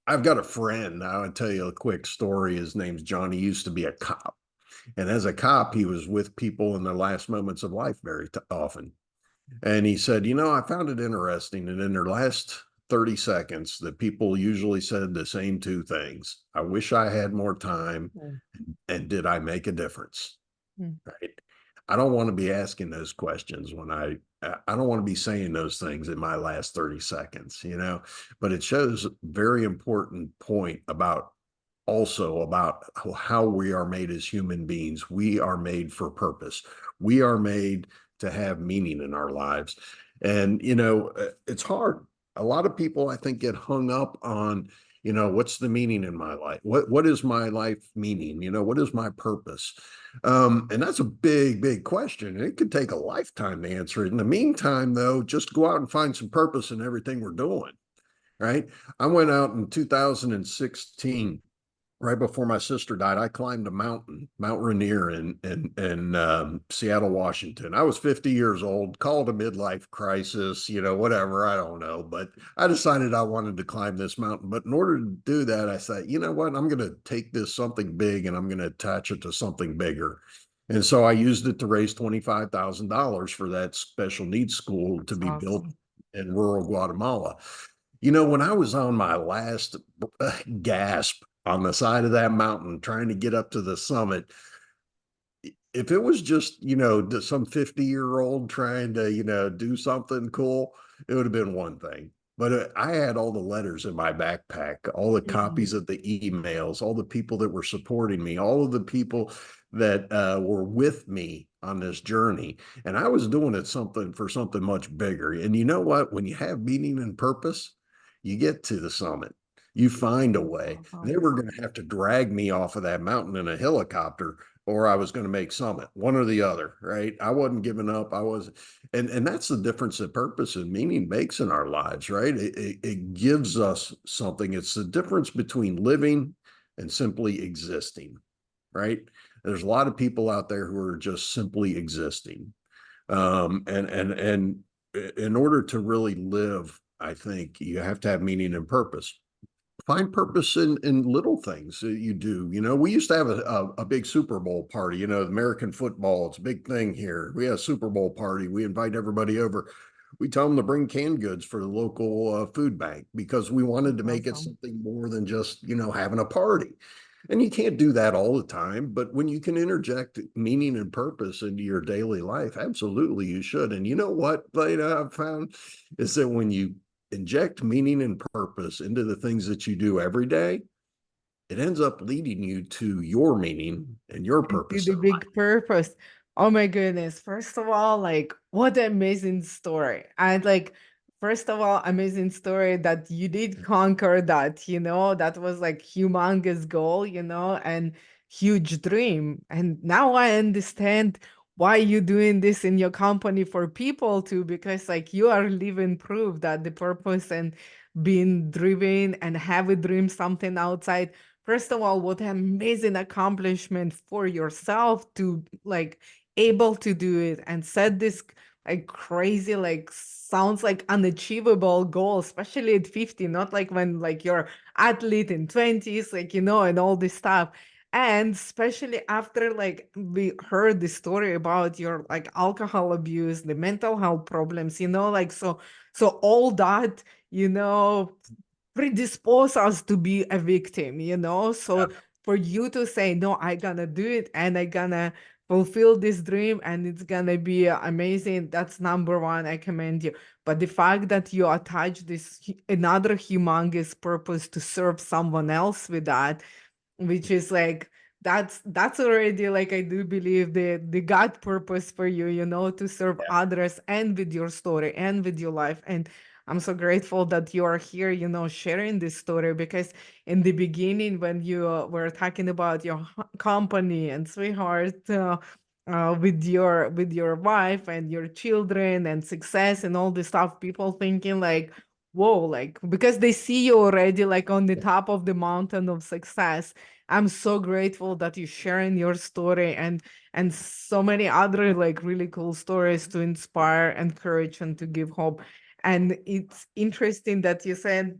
I've got a friend. I'll tell you a quick story. His name's John. He used to be a cop. And as a cop, he was with people in their last moments of life very often. And he said, I found it interesting. And in their last 30 seconds, that people usually said the same two things. I wish I had more time. Mm, And did I make a difference? mm. Right. I don't want to be asking those questions when I don't want to be saying those things in my last 30 seconds, but it shows a very important point about also about how we are made as human beings. We are made for purpose. We are made to have meaning in our lives. And, it's hard. A lot of people, I think, get hung up on, what's the meaning in my life? What is my life meaning? What is my purpose? And that's a big, big question. It could take a lifetime to answer it. In the meantime, though, just go out and find some purpose in everything we're doing, right? I went out in 2016, right before my sister died. I climbed a mountain, Mount Rainier in Seattle, Washington. I was 50 years old, called a midlife crisis, whatever, I don't know. But I decided I wanted to climb this mountain. But in order to do that, I said, you know what? I'm going to take this something big and I'm going to attach it to something bigger. And so I used it to raise $25,000 for that special needs school to That's be built awesome. in rural Guatemala. When I was on my last gasp on the side of that mountain trying to get up to the summit, if it was just, some 50-year-old trying to, do something cool, it would have been one thing. But I had all the letters in my backpack, all the Mhm. copies of the emails, all the people that were supporting me, all of the people that were with me on this journey. And I was doing it something for something much bigger. And you know what? When you have meaning and purpose, you get to the summit. You find a That's way. They awesome. were going to have to drag me off of that mountain in a helicopter, or I was going to make summit, one or the other, right? I wasn't giving up. I was, and that's the difference that purpose and meaning makes in our lives, right? It gives us something. It's the difference between living and simply existing, right? There's a lot of people out there who are just simply existing. And in order to really live, I think you have to have meaning and purpose. Find purpose in little things that you do. We used to have a big Super Bowl party. American football, it's a big thing here. We had a Super Bowl party. We invite everybody over. We tell them to bring canned goods for the local food bank because we wanted That's to make it awesome. something more than just, having a party. And you can't do that all the time, but when you can interject meaning and purpose into your daily life, absolutely you should. And you know what, I've found is that when you inject meaning and purpose into the things that you do every day, it ends up leading you to your meaning and your And to purpose the in life. big purpose. Oh my goodness. First of all, like what an amazing story. And like, first of all, amazing story that you did conquer that, that was like humongous goal, and huge dream. And now I understand why you doing this in your company for people too, because like you are living proof that the purpose and being driven and have a dream something outside. First of all, what an amazing accomplishment for yourself to like able to do it and set this like crazy, like sounds like unachievable goal, especially at 50, not like when like you're athlete in 20s, like and all this stuff. And especially after like we heard the story about your like alcohol abuse, the mental health problems, like so all that, you know predispose us to be a victim, Yeah. so for you to say no, I gonna do it and I gonna fulfill this dream and it's gonna be amazing, that's number one, I commend you. But the fact that you attach this another humongous purpose to serve someone else with that, which is like that's already like I do believe the God purpose for you, to serve Yeah. others and with your story and with your life. And I'm so grateful that you are here, sharing this story, because in the beginning when you were talking about your company and sweetheart, with your wife and your children and success and all this stuff, people thinking like, whoa, like because they see you already like on the top of the mountain of success. I'm so grateful that you're sharing your story and so many other like really cool stories to inspire, encourage, and to give hope. And it's interesting that you said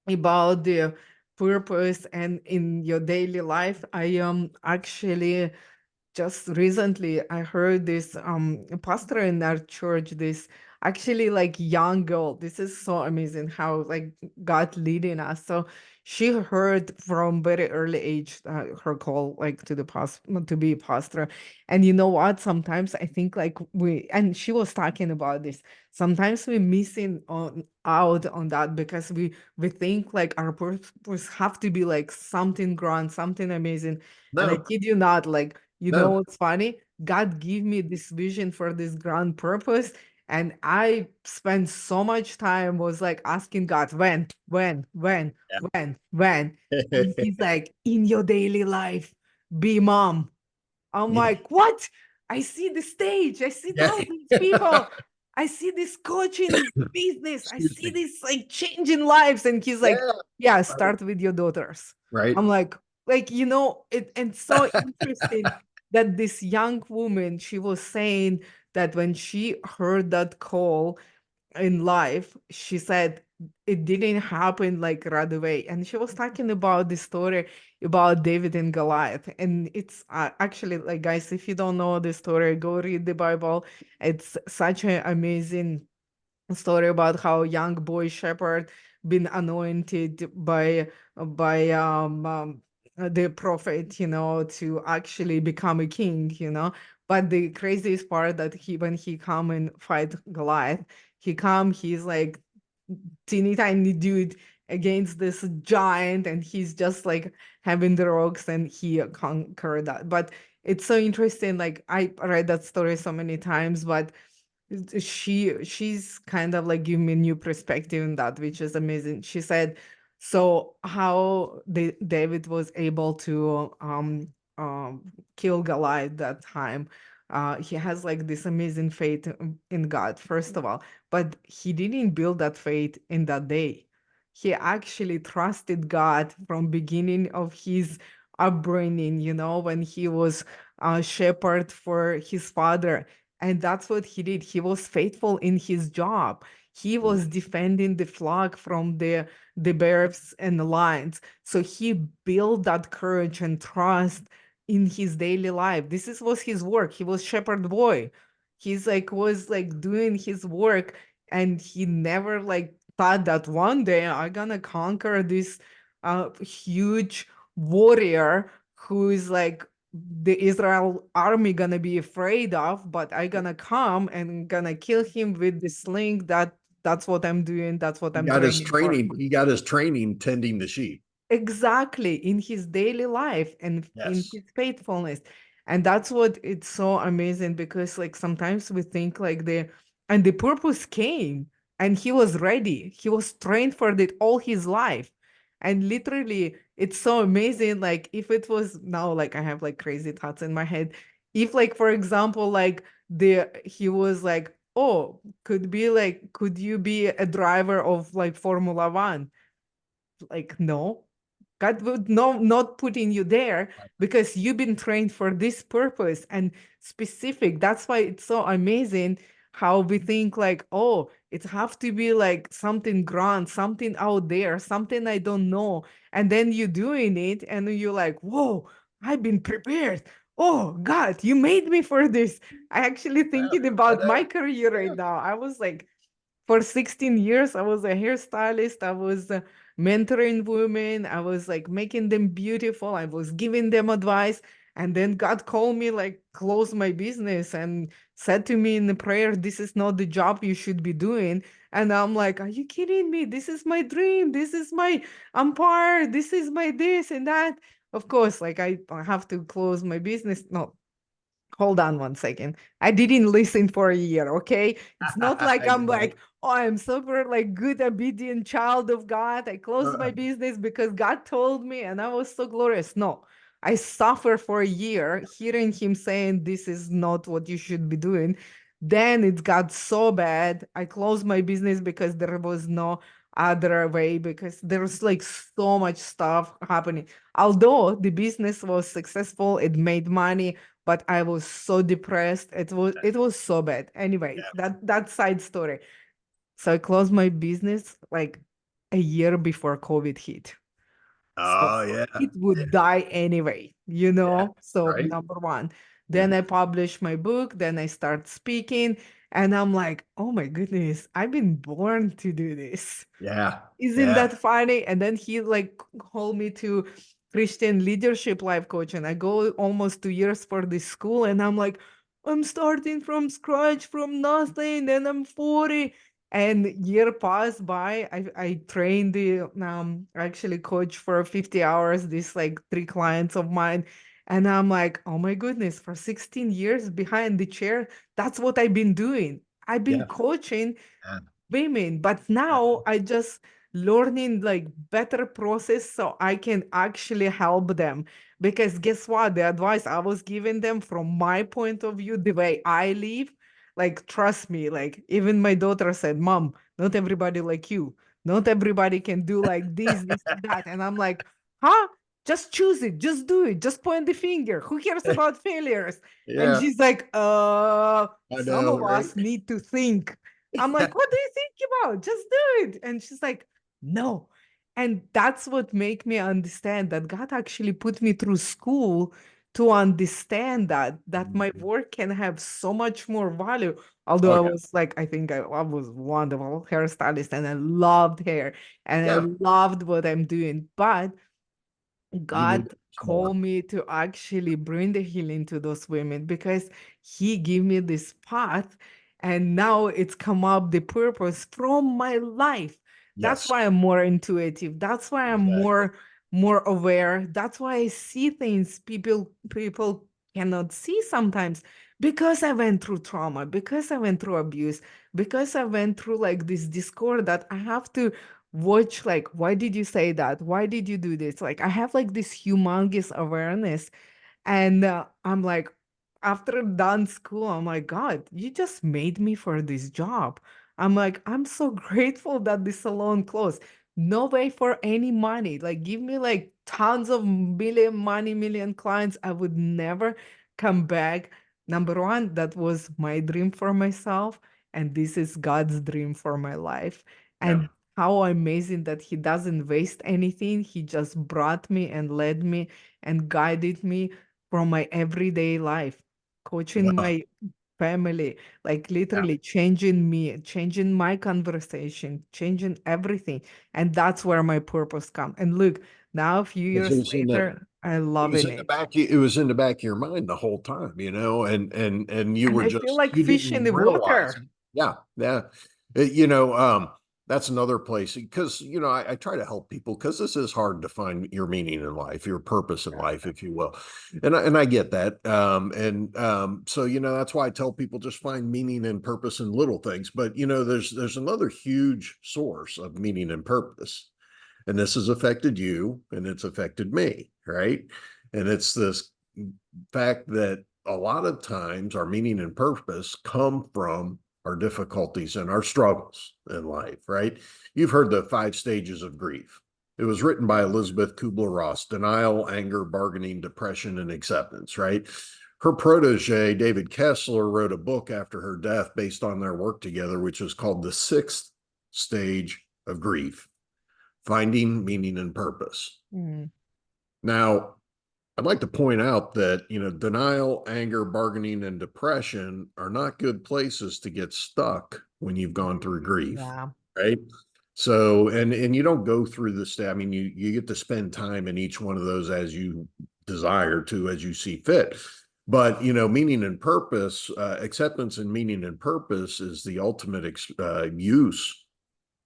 about the purpose and in your daily life, I actually just recently I heard this pastor in our church, this actually like young girl. This is so amazing how like God leading us. So she heard from very early age her call like to the past to be a pastor. And you know what, sometimes I think like we, and she was talking about this, sometimes we missing on out on that because we think like our purpose have to be like something grand, something amazing. And I No, kid you not, like, you know no. what's funny? God gave me this vision for this grand purpose, and I spent so much time was like asking God, when? And Yeah. he's like, in your daily life, be mom. I'm Yeah. like, what? I see the stage. I see Yeah. thousands of people. I see this coaching business. I Excuse see me. this like changing lives. And he's like, Yeah. yeah, Right. start with your daughters. Right. I'm like, you know, it and so interesting that this young woman, she was saying that when she heard that call, in life, she said it didn't happen like right away. And she was talking about the story about David and Goliath. And it's actually like, guys, if you don't know the story, go read the Bible. It's such an amazing story about how young boy shepherd been anointed by the prophet, to actually become a king. But the craziest part that he when he come and fight Goliath, he's like teeny tiny dude against this giant, and he's just like having the rocks, and he conquered that. But it's so interesting, like I read that story so many times, but she's kind of like giving me a new perspective in that, which is amazing. She said, so how David was able to kill Goliath that time. He has like this amazing faith in God, first of all, but he didn't build that faith in that day. He actually trusted God from beginning of his upbringing, when he was a shepherd for his father. And that's what he did. He was faithful in his job. He was defending the flock from the bears and the lions. So he built that courage and trust in his daily life. Was his work. He was shepherd boy. He's like was like doing his work, and he never like thought that one day I'm gonna conquer this huge warrior who is like the Israel army gonna be afraid of, but I gonna come and gonna kill him with the sling. That's what I'm doing. That's what He I'm got his training for. training. He got his training tending the sheep. Exactly, in his daily life and in Yes. his faithfulness. And that's what it's so amazing, because like sometimes we think like the purpose came and he was ready. He was trained for it all his life. And literally it's so amazing. Like if it was now, like I have like crazy thoughts in my head. If like for example, like the he was like, oh, could you be a driver of like Formula One? Like, no, God would not putting you there, because you've been trained for this purpose and specific. That's why it's so amazing how we think like, oh, it have to be like something grand, something out there, something I don't know. And then you doing it and you're like, whoa, I've been prepared. Oh God, you made me for this. I actually thinking I about know. my career right Yeah. now. I was like, for 16 years I was a hairstylist. I was mentoring women. I was like making them beautiful. I was giving them advice. And then God called me, like, close my business and said to me in the prayer, this is not the job you should be doing. And I'm like, are you kidding me? This is my dream. This is my empire. This is my this and that. Of course, like I have to close my business. No, hold on one second. I didn't listen for a year, okay? It's not like I I'm know. like, oh, I'm super like good, obedient child of God. I closed my Uh, business because God told me and I was so glorious. No, I suffered for a year hearing him saying this is not what you should be doing. Then it got so bad. I closed my business because there was no other way, because there was like so much stuff happening. Although the business was successful, it made money, but I was so depressed. It was so bad. Anyway, yeah. that side story. So I closed my business like a year before COVID hit. So Oh yeah. it would die anyway, Yeah. So Right. number one. Yeah. Then I publish my book, then I start speaking, and I'm like, oh my goodness, I've been born to do this. Yeah. Isn't Yeah. that funny? And then he like called me to Christian leadership life coach, and I go almost 2 years for this school, and I'm like, I'm starting from scratch, from nothing, and I'm 40. And year passed by. I trained the actually coach for 50 hours, this like 3 clients of mine. And I'm like, oh my goodness, for 16 years behind the chair, that's what I've been doing. I've been Yeah. coaching Yeah. women, but now I just learning like better process so I can actually help them. Because guess what, the advice I was giving them from my point of view, the way I live, like trust me, like even my daughter said, mom, not everybody like you, not everybody can do like this and that. And I'm like, huh, just choose it, just do it, just point the finger, who cares about failures? And Yeah. she's like, I some know, of right? us need to think. I'm like, what do you think about? Just do it. And she's like, no. And that's what make me understand that God actually put me through school to understand that my Mhm. work can have so much more value. Although Oh I yeah. was like, I think I was wonderful hairstylist and I loved hair and I Yeah. loved what I'm doing. But You knew God more. called me to actually bring the healing to those women because He gave me this path, and now it's come up the purpose from my life. That's Yes. why I'm more intuitive. That's why I'm Exactly. more aware. That's why I see things people cannot see sometimes because I went through trauma, because I went through abuse, because I went through like this discord that I have to watch like why did you say that, why did you do this, like I have like this humongous awareness. And I'm like, after done school, I'm like, God, you just made me for this job. I'm like, I'm so grateful that this salon closed. No way for any money. Like, give me like tons of million clients. I would never come back. Number one, that was my dream for myself. And this is God's dream for my life. Yeah. And how amazing that He doesn't waste anything. He just brought me and led me and guided me from my everyday life, coaching Well, my family, like yeah. literally changing me, changing my conversation, changing everything. And that's where my purpose comes. And look, now a few It years was in the later, I it love was in the it. back it was in the back of your mind the whole time, and you And were I feel just like you fish in didn't the realize water. it. Yeah, yeah. That's another place because I try to help people because this is hard to find your meaning in life, your purpose in life, if you will. And I get that. So that's why I tell people just find meaning and purpose in little things. But there's another huge source of meaning and purpose, and this has affected you and it's affected me, right? And it's this fact that a lot of times our meaning and purpose come from our difficulties and our struggles in life, right? You've heard the 5 stages of grief. It was written by Elizabeth Kubler-Ross: denial, anger, bargaining, depression, and acceptance, right? Her protege, David Kessler, wrote a book after her death based on their work together, which is called The Sixth Stage of Grief: Finding Meaning and Purpose. Mm, Now, I'd like to point out that, denial, anger, bargaining, and depression are not good places to get stuck when you've gone through grief, yeah. right? So, and you don't go through this. I mean, you get to spend time in each one of those as you desire to, as you see fit. But meaning and purpose, acceptance and meaning and purpose is the ultimate use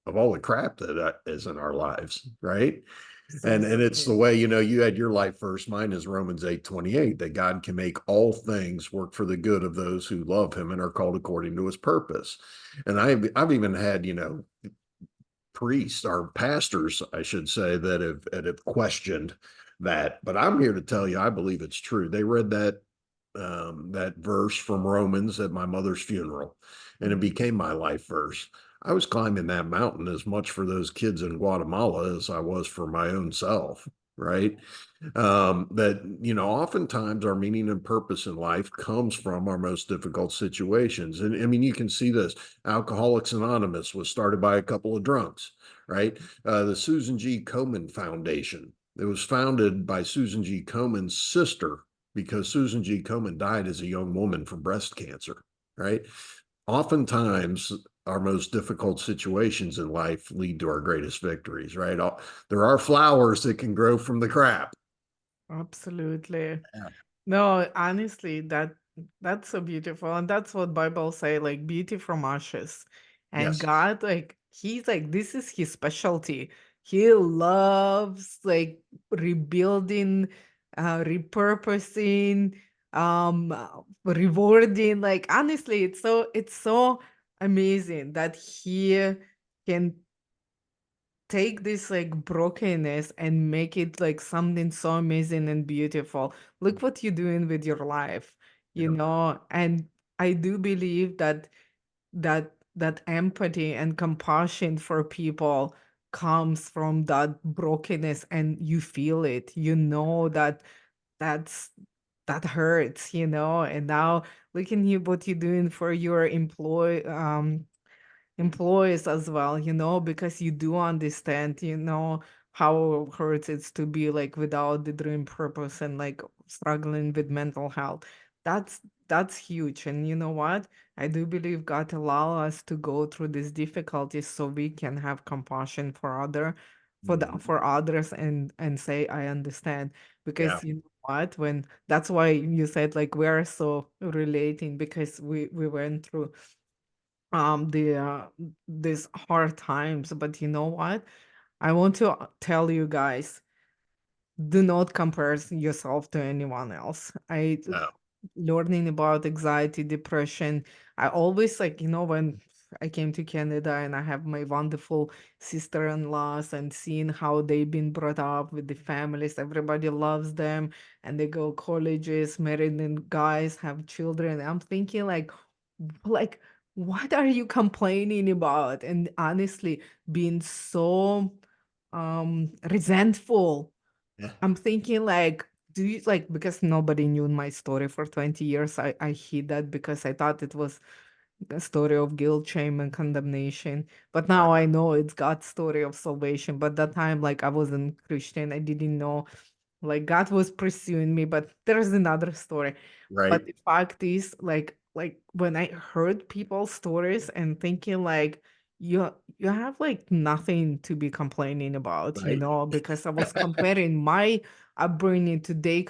of all the crap that is in our lives, right? So, And so it's the true. way, you had your life first. Mine is Romans 8:28, that God can make all things work for the good of those who love him and are called according to his purpose. And I've even had, priests or pastors, I should say, that have questioned that. But I'm here to tell you, I believe it's true. They read that verse from Romans at my mother's funeral, and it Mm. became my life verse. I was climbing that mountain as much for those kids in Guatemala as I was for my own self, right? That, oftentimes our meaning and purpose in life comes from our most difficult situations. And I mean, you can see this. Alcoholics Anonymous was started by a couple of drunks, right? The Susan G. Komen Foundation, it was founded by Susan G. Komen's sister because Susan G. Komen died as a young woman from breast cancer, right? Oftentimes, our most difficult situations in life lead to our greatest victories, right? There are flowers that can grow from the crap. Absolutely. Yeah. No, honestly, that's so beautiful. And that's what Bible say, like beauty from ashes. And Yes. God, like, he's like, this is his specialty. He loves like rebuilding, repurposing, rewarding. Like honestly, it's so amazing that he can take this like brokenness and make it like something so amazing and beautiful. Look what you're doing with your life, Yeah. and I do believe that that empathy and compassion for people comes from that brokenness, and you feel it, that that's that hurts, and now looking you what you're doing for your employees as well, because you do understand, how hurts it's to be like without the dream purpose and like struggling with mental health. That's that's huge. And you know what? I do believe God allow us to go through these difficulties so we can have compassion for Mhm. for others and say I understand. Yeah. Because you know what? When that's why you said like we're so relating because we went through the these hard times. But you know what, I want to tell you guys, do not compare yourself to anyone else. No. Learning about anxiety, depression, I always like, when I came to Canada and I have my wonderful sister-in-laws and seeing how they've been brought up with the families, everybody loves them and they go colleges, married and guys have children. I'm thinking like what are you complaining about? And honestly, being so resentful. Yeah. I'm thinking like, do you like, because nobody knew my story for 20 years, I hid that because I thought it was a story of guilt, shame, and condemnation. But Right. now I know it's God's story of salvation. But that time, like I wasn't Christian, I didn't know like God was pursuing me, but there's another story. But Right. the fact is, like when I heard people's stories and thinking like you have like nothing to be complaining about, Right. because I was comparing my upbringing to their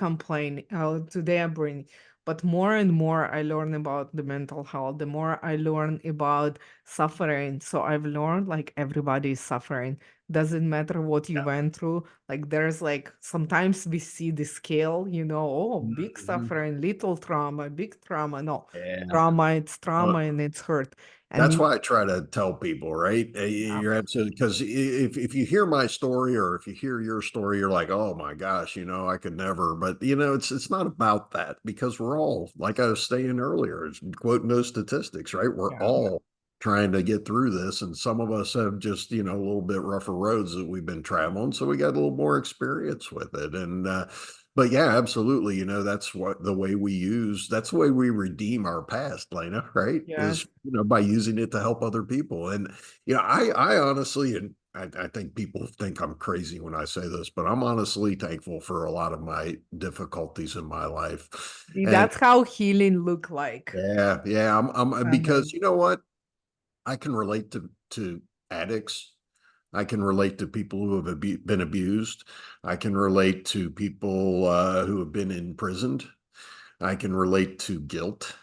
upbringing. But more and more I learn about the mental health, the more I learn about suffering. So I've learned like everybody is suffering. Doesn't matter what you went through, like there's like sometimes we see the scale, oh, big Mhm. suffering, little trauma, big trauma. No, Yeah. trauma, it's Well, trauma and it's hurt. And that's why I try to tell people, right? yeah, You're absolutely, because if you hear my story or if you hear your story, you're like, oh my gosh, I could never. But it's not about that because we're all, like I was saying earlier, quoting those statistics, right? We're yeah, all trying to get through this, and some of us have just a little bit rougher roads that we've been traveling, so we got a little more experience with it, and but yeah, absolutely. That's what the way we use, that's the way we redeem our past, Lena, right? Is, yes, by using it to help other people. And, I honestly, and I think people think I'm crazy when I say this, but I'm honestly thankful for a lot of my difficulties in my life. And that's how healing look like. yeah, yeah, because Amen. you know what? I can relate to addicts. I can relate to people who have been abused. I can relate to people who have been imprisoned. I can relate to guilt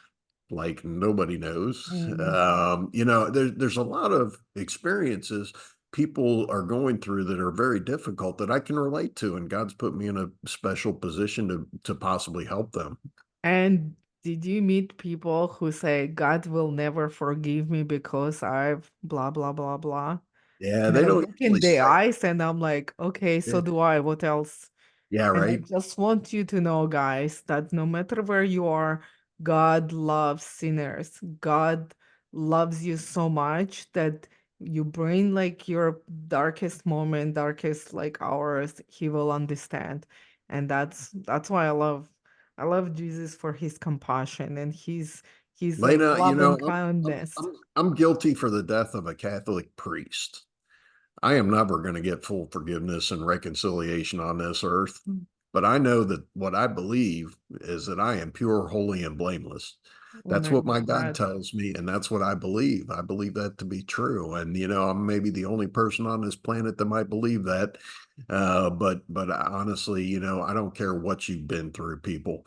like nobody knows. Mm. There's a lot of experiences people are going through that are very difficult that I can relate to, and God's put me in a special position to possibly help them. And did you meet people who say God will never forgive me because I've blah blah blah blah? Yeah, And they I don't look in usually their say, eyes and I'm like, okay, so do I. What else? yeah, And I right. just want you to know, guys, that no matter where you are, God loves sinners. God loves you so much that you bring like your darkest moment, darkest like hours, he will understand. And that's why I love Jesus for his compassion and his like Lena, love and kindness. I'm guilty for the death of a Catholic priest. I am never going to get full forgiveness and reconciliation on this earth, but I know that what I believe is that I am pure, holy, and blameless. Oh That's my what my God God. tells me, and that's what I believe. I believe that to be true. And I'm maybe the only person on this planet that might believe that. But honestly, I don't care what you've been through, people.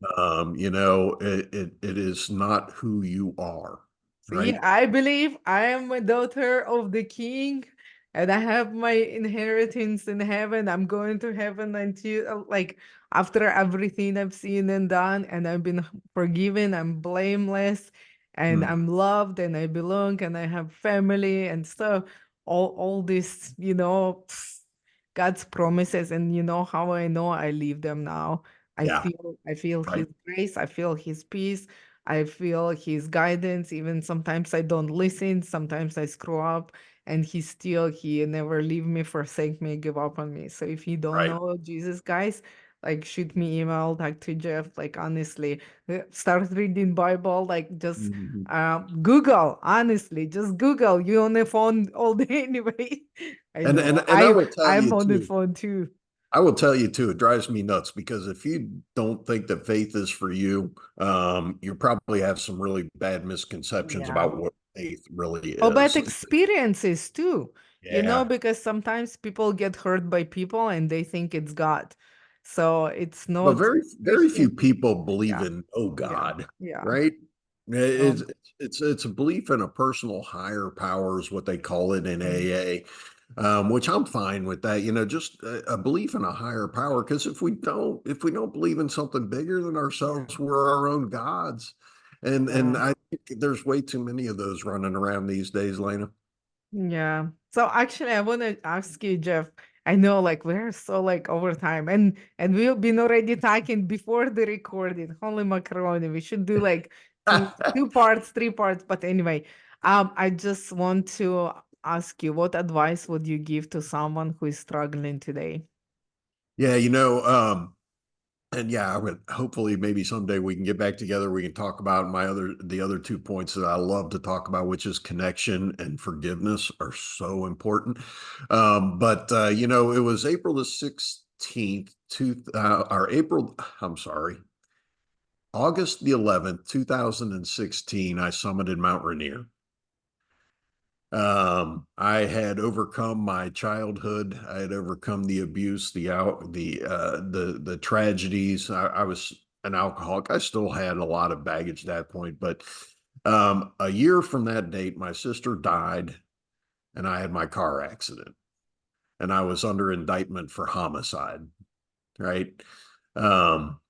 Yeah. It is not who you are, See, right? I believe I am a daughter of the king and I have my inheritance in heaven. I'm going to heaven until like after everything I've seen and done, and I've been forgiven, I'm blameless and Mm, I'm loved and I belong and I have family and stuff. All this, God's promises, and you know how I know I live them now. yeah, I feel right, his grace, I feel his peace. I feel his guidance. Even sometimes I don't listen, sometimes I screw up, and he never leave me, forsake me, give up on me. So if you don't right. know Jesus, guys, like shoot me email, like to Jeff, like honestly, start reading Bible, like just Mhm. Google, honestly, just Google. You on the phone all day anyway. I And and know. and I will tell I'm you on the too. phone too. I will tell you too. It drives me nuts because if you don't think that faith is for you, you probably have some really bad misconceptions Yeah. about what faith really Oh, but is. experiences too, Yeah. because sometimes people get hurt by people and they think it's God. So it's Well, not very few Christian. people believe Yeah, in, oh yeah, God, yeah. right? It's Um, it's a belief in a personal higher power is what they call it in mm, AA, which I'm fine with that. Just a belief in a higher power. Because if we don't believe in something bigger than yeah, ourselves, we're our own gods. And yeah. I think there's way too many of those running around these days, Lena. Yeah. So actually, I want to ask you, Jeff. I know, like we're so like over time, and we've been already talking before the recording. Holy macaroni! We should do like two parts, three parts. But anyway, I just want to ask you, what advice would you give to someone who is struggling today? Yeah, and yeah, I would hopefully maybe someday we can get back together. We can talk about the other 2 points that I love to talk about, which is connection and forgiveness are so important. But it was April the 16th, or I'm sorry, August the 11th, 2016, I summited Mount Rainier. I had overcome my childhood. I had overcome the abuse, the tragedies. I was an alcoholic. I still had a lot of baggage at that point, but a year from that date, my sister died, and I had my car accident, and I was under indictment for homicide. Right? Um,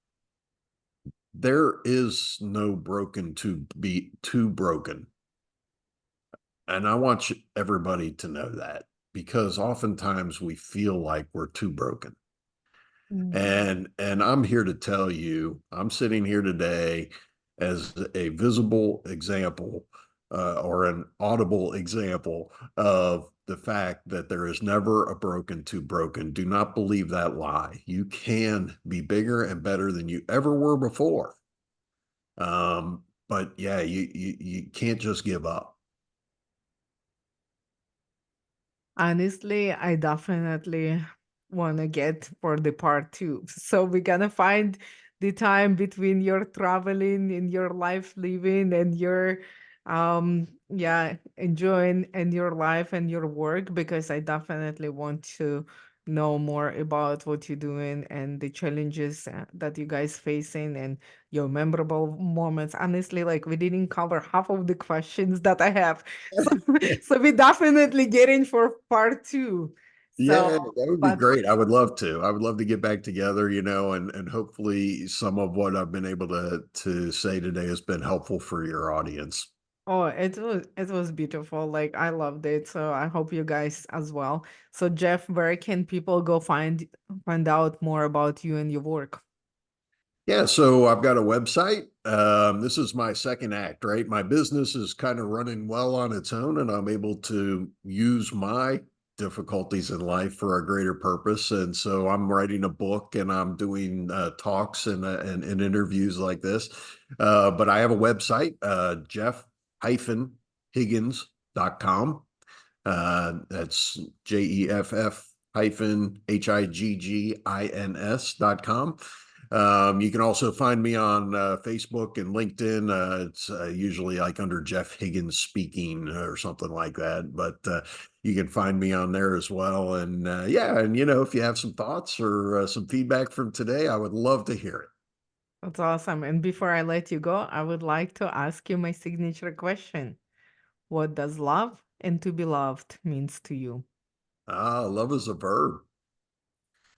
there is no broken to be too broken. And I want everybody to know that because oftentimes we feel like we're too broken. Mm. And I'm here to tell you, I'm sitting here today as a visible example or an audible example of the fact that there is never a broken too broken. Do not believe that lie. You can be bigger and better than you ever were before. But yeah, you can't just give up. Honestly, I definitely want to get for the part two. So we're gonna find the time between your traveling and your life living and your enjoying and your life and your work, because I definitely want to know more about what you're doing and the challenges that you guys facing and your memorable moments. Honestly, like we didn't cover half of the questions that I have. So so we definitely get in for part two. Yeah, So, that would be but great. I would love to. I would love to get back together, and hopefully some of what I've been able to say today has been helpful for your audience. oh, it was beautiful. Like I loved it. So I hope you guys as well. So Jeff, where can people go find out more about you and your work? Yeah, so I've got a website. This is my second act, right? My business is kind of running well on its own, and I'm able to use my difficulties in life for a greater purpose. And so I'm writing a book and I'm doing talks and interviews like this. But I have a website, Jeff-Higgins.com. That's Jeff hyphen Higgins.com. You can also find me on Facebook and LinkedIn. It's usually like under Jeff Higgins Speaking or something like that. But you can find me on there as well. And yeah, and if you have some thoughts or some feedback from today, I would love to hear it. That's awesome. And before I let you go, I would like to ask you my signature question. What does love and to be loved means to you? Love is a verb.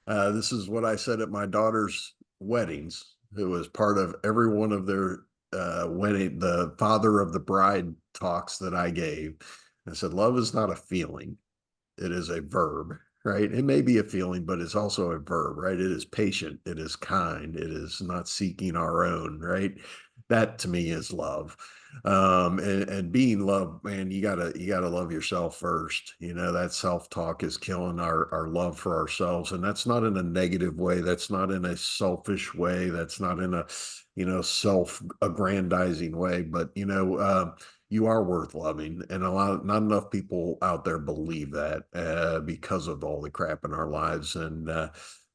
This is what I said at my daughter's weddings. It was part of every one of their wedding, the father of the bride talks that I gave. I said, love is not a feeling, it is a verb, right? It may be a feeling, but it's also a verb, right? It is patient, it is kind, it is not seeking our own, right? That to me is love. And being loved, man, you gotta love yourself first. That self-talk is killing our love for ourselves. And that's not in a negative way, that's not in a selfish way, that's not in a self-aggrandizing way, but you are worth loving, and not enough people out there believe that because of all the crap in our lives, and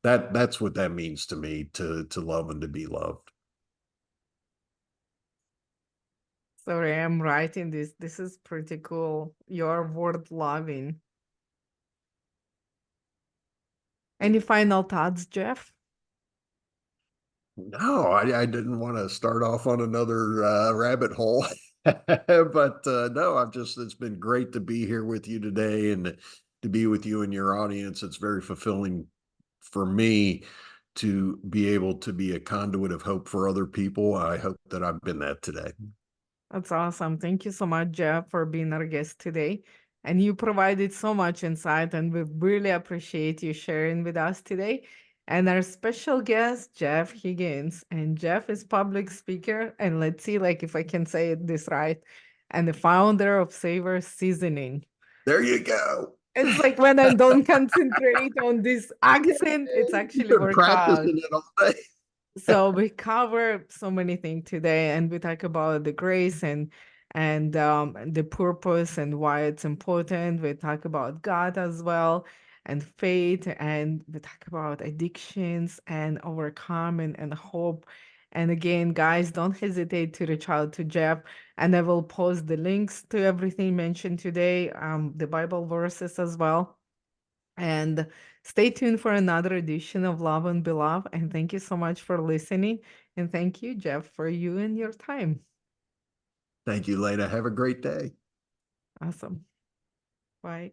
that's what that means to me, to love and to be loved. Sorry, I'm writing this. This is pretty cool. You're worth loving. Any final thoughts, Jeff? No, I didn't want to start off on another rabbit hole, but no, it's been great to be here with you today and to be with you and your audience. It's very fulfilling for me to be able to be a conduit of hope for other people. I hope that I've been that today. That's awesome. Thank you so much, Jeff, for being our guest today. And you provided so much insight, and we really appreciate you sharing with us today. And our special guest, Jeff Higgins. And Jeff is public speaker, and let's see like if I can say it this right, and the founder of Savor Seasoning. There you go. It's like when I don't concentrate on this accent, it's You've actually been work out. practicing it all day. So we cover so many things today, and we talk about the grace and the purpose and why it's important. We talk about God as well, and faith, and we talk about addictions and overcome and hope. And again, guys, don't hesitate to reach out to Jeff, and I will post the links to everything mentioned today, the Bible verses as well. And stay tuned for another edition of Love and Beloved. And thank you so much for listening. And thank you, Jeff, for you and your time. Thank you, Lena. Have a great day. Awesome. Bye.